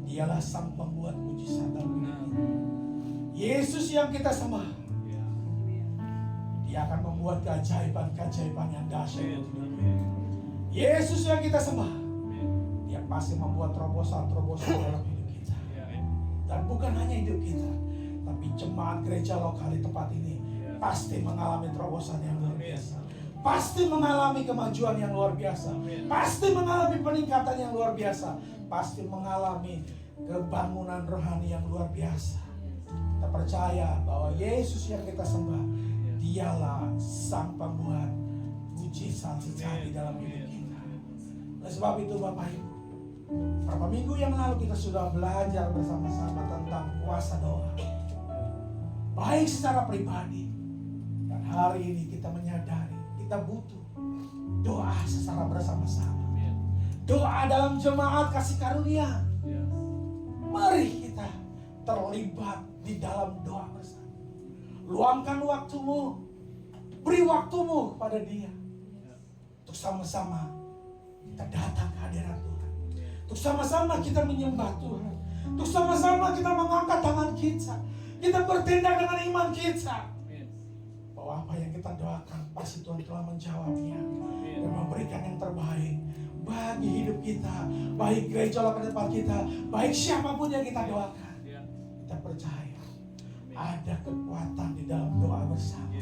dialah sang pembuat mujizat dan kebenaran. Yesus yang kita sembah, Dia akan membuat keajaiban-keajaiban yang dahsyat. Yesus yang kita sembah, Dia pasti membuat terobosan-terobosan dalam hidup kita. Dan bukan hanya hidup kita, tapi jemaat gereja lokal di tempat ini pasti mengalami terobosan yang luar biasa. pasti mengalami kemajuan yang luar biasa, pasti mengalami peningkatan yang luar biasa, pasti mengalami kebangunan rohani yang luar biasa. Kita percaya bahwa Yesus yang kita sembah, dialah sang pembuat mujizat sejati dalam hidup kita. Oleh sebab itu Bapak Ibu, beberapa minggu yang lalu kita sudah belajar bersama-sama tentang kuasa doa, baik secara pribadi, dan hari ini kita menyadari kita butuh doa secara bersama-sama, doa dalam jemaat kasih karunia. Mari kita terlibat di dalam doa bersama. Luangkan waktumu, beri waktumu kepada Dia, untuk sama-sama kita datang ke hadirat Tuhan, untuk sama-sama kita menyembah Tuhan, untuk sama-sama kita mengangkat tangan kita bertindak dengan iman kita, bahwa apa yang kita doakan pasti Tuhan telah menjawabnya dan memberikan yang terbaik bagi hidup kita, baik gereja lokal tempat kita, baik siapapun yang kita doakan. Kita percaya ada kekuatan di dalam doa bersama,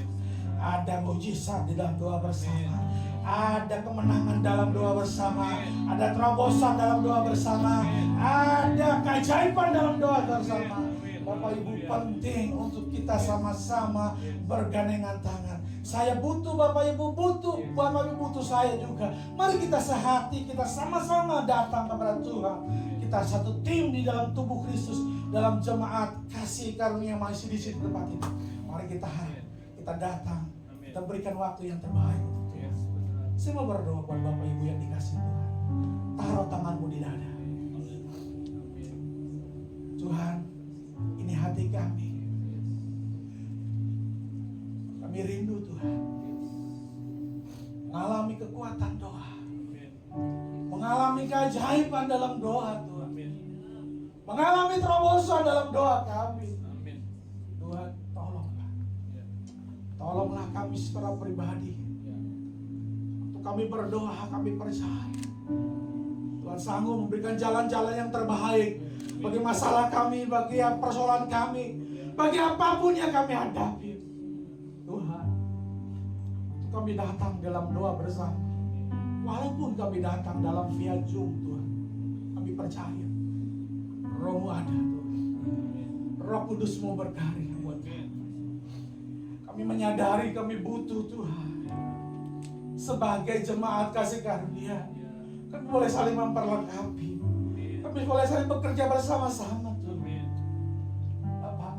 ada mujizat di dalam doa bersama, ada kemenangan dalam doa bersama, ada terobosan dalam doa bersama, ada keajaiban dalam doa bersama. Bapak Ibu, penting untuk kita sama-sama bergandengan tangan. Saya butuh, Bapak Ibu butuh, Bapak Ibu butuh saya juga. Mari kita sehati, kita sama-sama datang kepada Tuhan. Kita satu tim di dalam tubuh Kristus, dalam jemaat kasih karunia masih di sini tempat ini. Mari kita datang, kita berikan waktu yang terbaik untuk Tuhan. Saya mau berdoa buat Bapak Ibu yang dikasih Tuhan. Taruh tanganmu di dada. Tuhan, ini hati kami. Kami rindu Tuhan mengalami kekuatan doa, mengalami keajaiban dalam doa Tuhan, mengalami terobosan dalam doa kami. Tuhan, tolonglah kami secara pribadi. Untuk kami berdoa, kami percaya Tuhan sanggup memberikan jalan-jalan yang terbaik bagi masalah kami, bagi persoalan kami, bagi apapun yang kami hadapi. Tuhan, kami datang dalam doa bersama. Walaupun kami datang dalam via Zoom, Tuhan, kami percaya Roh-Mu ada, Tuhan. Roh Kudus mau berkarya buat kami. Kami menyadari kami butuh Tuhan. Sebagai jemaat kasih karunia, kami boleh saling memperlengkapi. Kami boleh saling bekerja bersama-sama Tuhan. Bapak,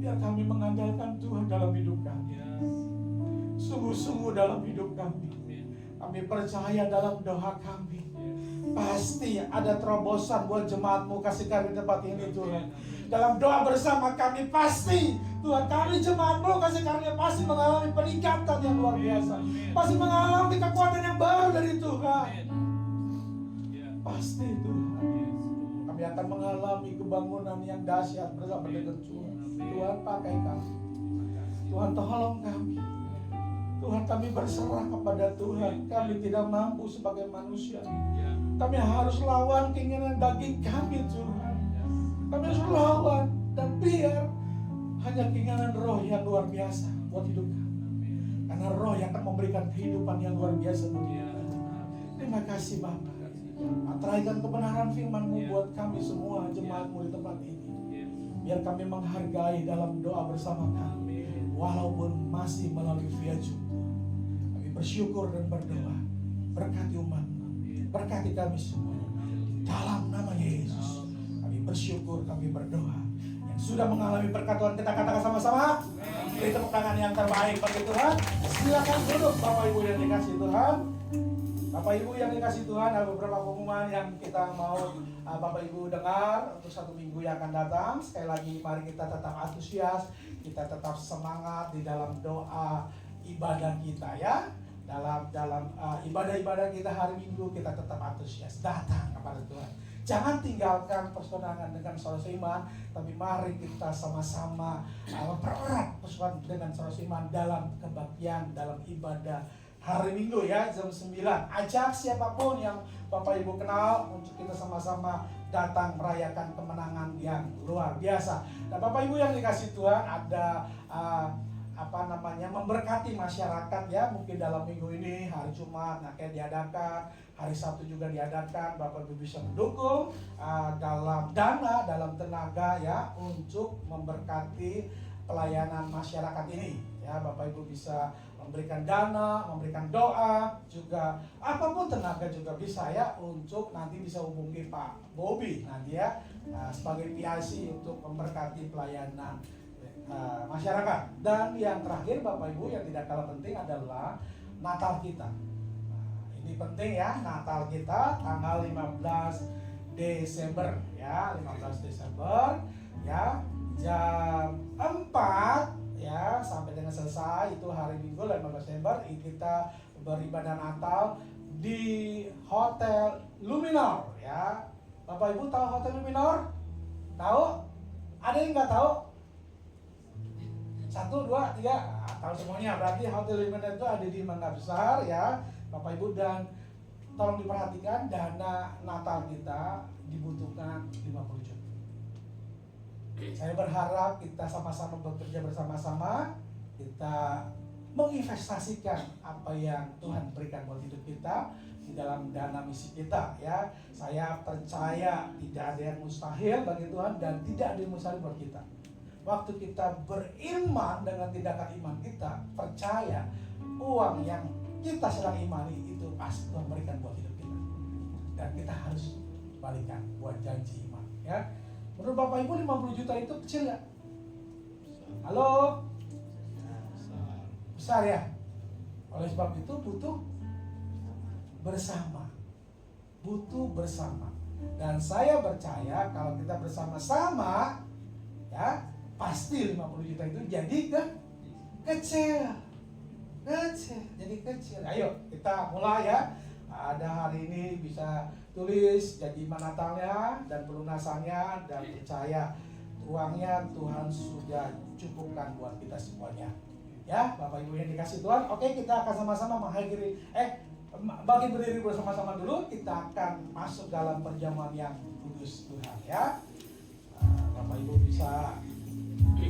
biar kami mengandalkan Tuhan dalam hidup kami. Sungguh-sungguh dalam hidup kami. Kami percaya dalam doa kami pasti ada terobosan buat jemaat-Mu kasih kami tempat ini Tuhan. Dalam doa bersama kami pasti Tuhan, kami jemaat-Mu kasih karunia pasti mengalami peningkatan yang luar biasa, pasti mengalami kekuatan yang baru dari Tuhan. Pasti Tuhan, kami akan mengalami kebangunan yang dahsyat bersama dengan Tuhan. Tuhan, pakai kami. Tuhan, tolong kami. Tuhan, kami berserah kepada Tuhan. Kami tidak mampu sebagai manusia. Kami harus lawan keinginan daging kami Tuhan. Kami harus lawan dan biar hanya keinginan Roh yang luar biasa buat hidup kami. Karena Roh yang akan memberikan kehidupan yang luar biasa buat kita. Terima kasih Bapa. Atraikan kebenaran firman-Mu buat kami semua jemaat-Mu di tempat ini. Biar kami menghargai dalam doa bersama kami, walaupun masih melalui via Zoom. Kami bersyukur dan berdoa. Berkati umat-Mu, berkati kami semua. Dalam nama Yesus kami bersyukur, kami berdoa. Yang sudah mengalami berkat Tuhan, kita katakan sama-sama, beri tepuk tangan yang terbaik bagi Tuhan. Silakan duduk Bapak Ibu yang dikasih Tuhan. Bapak Ibu yang dikasih Tuhan, ada beberapa pengumuman yang kita mau Bapak Ibu dengar untuk 1 minggu yang akan datang. Sekali lagi, mari kita tetap antusias, kita tetap semangat di dalam doa ibadah kita ya. Dalam ibadah-ibadah kita hari Minggu, kita tetap antusias datang kepada Tuhan. Jangan tinggalkan persaudaraan dengan saudara seiman, tapi mari kita sama-sama mempererat persaudaraan dengan saudara seiman dalam kebaktian, dalam ibadah hari Minggu ya, jam 9. Ajak siapapun yang Bapak Ibu kenal untuk kita sama-sama datang merayakan kemenangan yang luar biasa. Dan Bapak Ibu yang dikasih Tuhan, ada memberkati masyarakat ya. Mungkin dalam minggu ini hari Jumat kayak diadakan, hari Sabtu juga diadakan. Bapak Ibu bisa mendukung dalam dana, dalam tenaga ya, untuk memberkati pelayanan masyarakat ini ya. Bapak Ibu bisa memberikan dana, memberikan doa, juga apapun tenaga juga bisa ya, untuk nanti bisa hubungi Pak Bobby nanti ya, sebagai PIC untuk memberkati pelayanan masyarakat. Dan yang terakhir Bapak Ibu yang tidak kalah penting adalah Natal kita. Ini penting ya, Natal kita tanggal 15 Desember ya, 15 Desember ya, jam 4 ya sampai dengan selesai itu hari Minggu 15 Desember. Kita beribadah Natal di Hotel Luminor ya. Bapak Ibu tahu Hotel Luminor? Tahu? Ada yang nggak tahu? 1, 2, 3, tahu semuanya. Berarti Hotel Luminor itu ada di Mangga Besar ya Bapak Ibu. Dan tolong diperhatikan, dana Natal kita dibutuhkan 50 juta. Saya berharap kita sama-sama bekerja bersama-sama, kita menginvestasikan apa yang Tuhan berikan buat hidup kita di dalam dana misi kita ya. Saya percaya tidak ada yang mustahil bagi Tuhan dan tidak ada yang mustahil buat kita. Waktu kita beriman dengan tindakan iman kita, percaya uang yang kita sedang imani itu pasti Tuhan berikan buat hidup kita. Dan kita harus balikan buat janji iman ya. Menurut Bapak Ibu 50 juta itu kecil nggak? Halo? Besar ya? Oleh sebab itu butuh bersama. Butuh bersama. Dan saya percaya kalau kita bersama-sama ya, pasti 50 juta itu jadi kecil. Jadi kecil. Ayo kita mulai ya. Ada hari ini bisa tulis janji iman Natalnya dan pelunasannya, dan percaya uangnya Tuhan sudah cukupkan buat kita semuanya. Ya, Bapak Ibu yang dikasih Tuhan. Oke, kita akan sama-sama mengakhiri bagi berdiri bersama-sama dulu. Kita akan masuk dalam perjamuan yang kudus Tuhan ya. Bapak Ibu bisa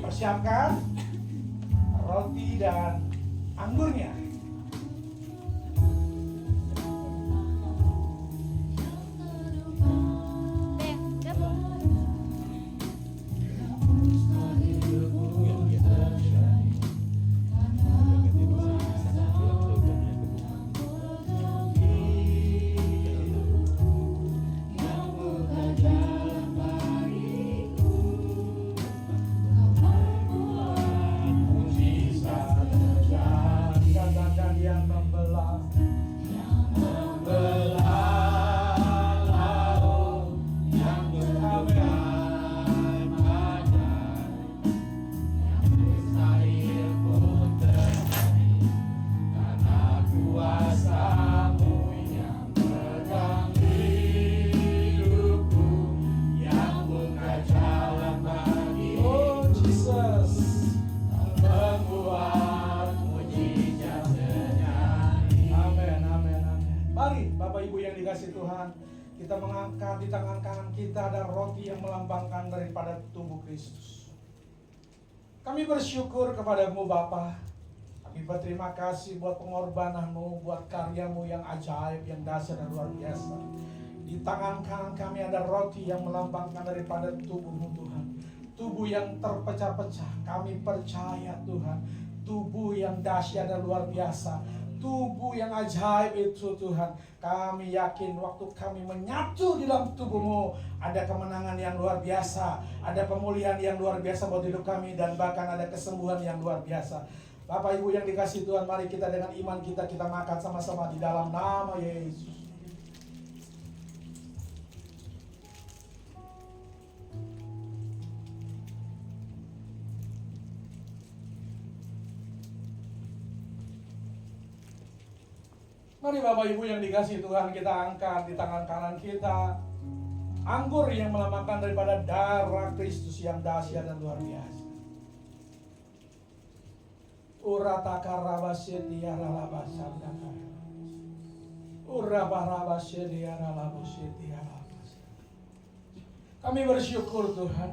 persiapkan roti dan anggurnya. Kita mengangkat di tangan kanan kita ada roti yang melambangkan daripada tubuh Kristus. Kami bersyukur kepadamu Bapa. Kami berterima kasih buat pengorbananmu, buat karyamu yang ajaib, yang dahsyat dan luar biasa. Di tangan kanan kami ada roti yang melambangkan daripada tubuhmu Tuhan. Tubuh yang terpecah-pecah. Kami percaya Tuhan, tubuh yang dahsyat dan luar biasa, tubuh yang ajaib itu Tuhan. Kami yakin waktu kami menyatu di dalam tubuh-Mu, ada kemenangan yang luar biasa, ada pemulihan yang luar biasa buat hidup kami, dan bahkan ada kesembuhan yang luar biasa. Bapak Ibu yang dikasih Tuhan, mari kita dengan iman kita makan sama-sama di dalam nama Yesus. Mari Bapak Ibu yang dikasih Tuhan, kita angkat di tangan kanan kita anggur yang melambangkan daripada darah Kristus yang dahsyat dan luar biasa. Kami bersyukur Tuhan.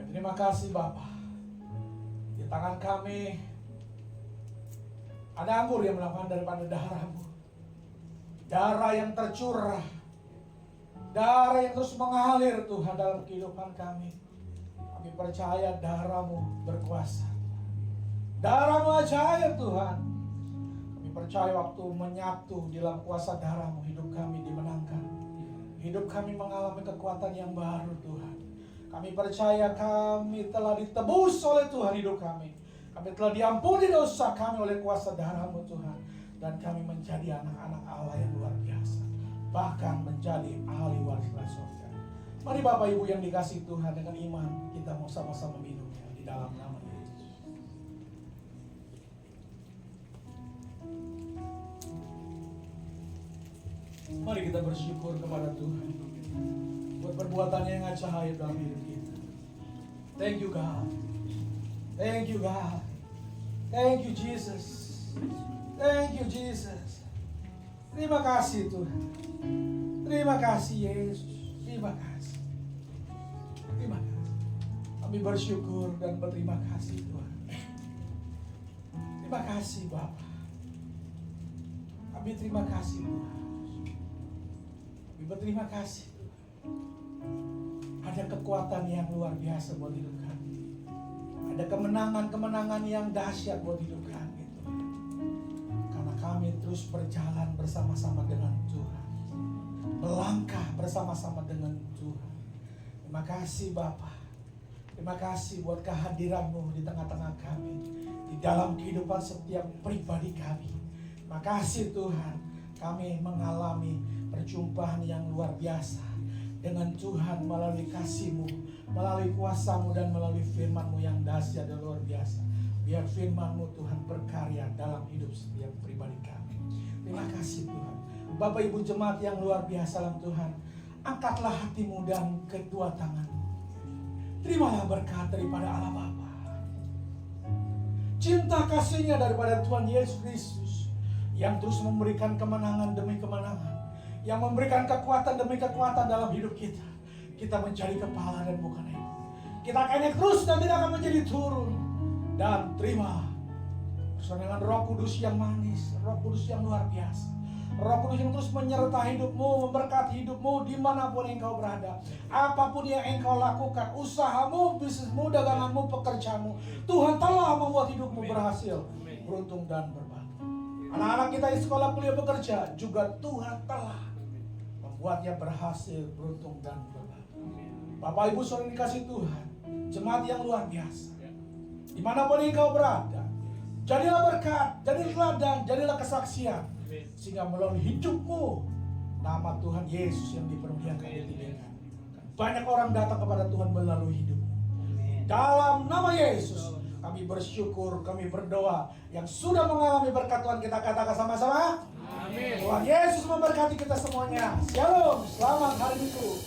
Terima kasih Bapa. Di tangan kami ada anggur yang melakukan daripada darah-Mu. Darah yang tercurah, darah yang terus mengalir Tuhan dalam kehidupan kami. Kami percaya darah-Mu berkuasa. Darah-Mu ajaib Tuhan. Kami percaya waktu menyatu di dalam kuasa darah-Mu, hidup kami dimenangkan. Hidup kami mengalami kekuatan yang baru Tuhan. Kami percaya kami telah ditebus oleh Tuhan hidup kami. Kami telah diampuni dosa kami oleh kuasa darah-Mu Tuhan. Dan kami menjadi anak-anak Allah yang luar biasa. Bahkan menjadi ahli waris surga. Mari Bapak Ibu yang dikasihi Tuhan, dengan iman kita mau sama-sama minumnya di dalam nama Yesus. Mari kita bersyukur kepada Tuhan buat perbuatannya yang ajaib dalam hidup kita. Thank you God. Thank you God. Thank you Jesus. Thank you Jesus. Terima kasih Tuhan. Terima kasih Yesus. Terima kasih. Terima kasih. Kami bersyukur dan berterima kasih Tuhan. Terima kasih Bapa. Kami terima kasih Tuhan. Kami berterima kasih Tuhan. Ada kekuatan yang luar biasa buat hidup kami. Ada kemenangan-kemenangan yang dahsyat buat hidup kami. Kami terus berjalan bersama-sama dengan Tuhan. Melangkah bersama-sama dengan Tuhan. Terima kasih Bapa. Terima kasih buat kehadiran-Mu di tengah-tengah kami. Di dalam kehidupan setiap pribadi kami. Terima kasih Tuhan. Kami mengalami perjumpaan yang luar biasa dengan Tuhan melalui kasih-Mu, melalui kuasa-Mu dan melalui firman-Mu yang dahsyat dan luar biasa. Biar firman-Mu Tuhan berkarya dalam hidup setiap pribadi kami. Terima kasih Tuhan. Bapak Ibu jemaat yang luar biasa dalam Tuhan, angkatlah hatimu dan kedua tanganmu. Terimalah berkat daripada Allah Bapa. Cinta kasihnya daripada Tuhan Yesus Kristus yang terus memberikan kemenangan demi kemenangan, yang memberikan kekuatan demi kekuatan dalam hidup kita. Kita menjadi kepala dan bukan ekor. Kita akan naik terus dan tidak akan menjadi turun. Dan terima bersama dengan Roh Kudus yang manis, Roh Kudus yang luar biasa, Roh Kudus yang terus menyertai hidupmu, memberkati hidupmu dimanapun engkau berada. Apapun yang engkau lakukan, usahamu, bisnismu, daganganmu, pekerjaanmu, Tuhan telah membuat hidupmu berhasil, beruntung dan berbagi. Anak-anak kita yang sekolah, kuliah, bekerja juga Tuhan telah membuatnya berhasil, beruntung dan berbagi. Bapak Ibu saudara dikasih Tuhan, jemaat yang luar biasa, dimanapun engkau berada, jadilah berkat, jadilah teladan, jadilah kesaksian, sehingga melalui hidupmu nama Tuhan Yesus yang dipermuliakan, ditinggikan. Banyak orang datang kepada Tuhan melalui hidupmu. Dalam nama Yesus kami bersyukur, kami berdoa. Yang sudah mengalami berkat Tuhan, kita katakan sama-sama, amin. Tuhan Yesus memberkati kita semuanya. Shalom, selamat hari Minggu.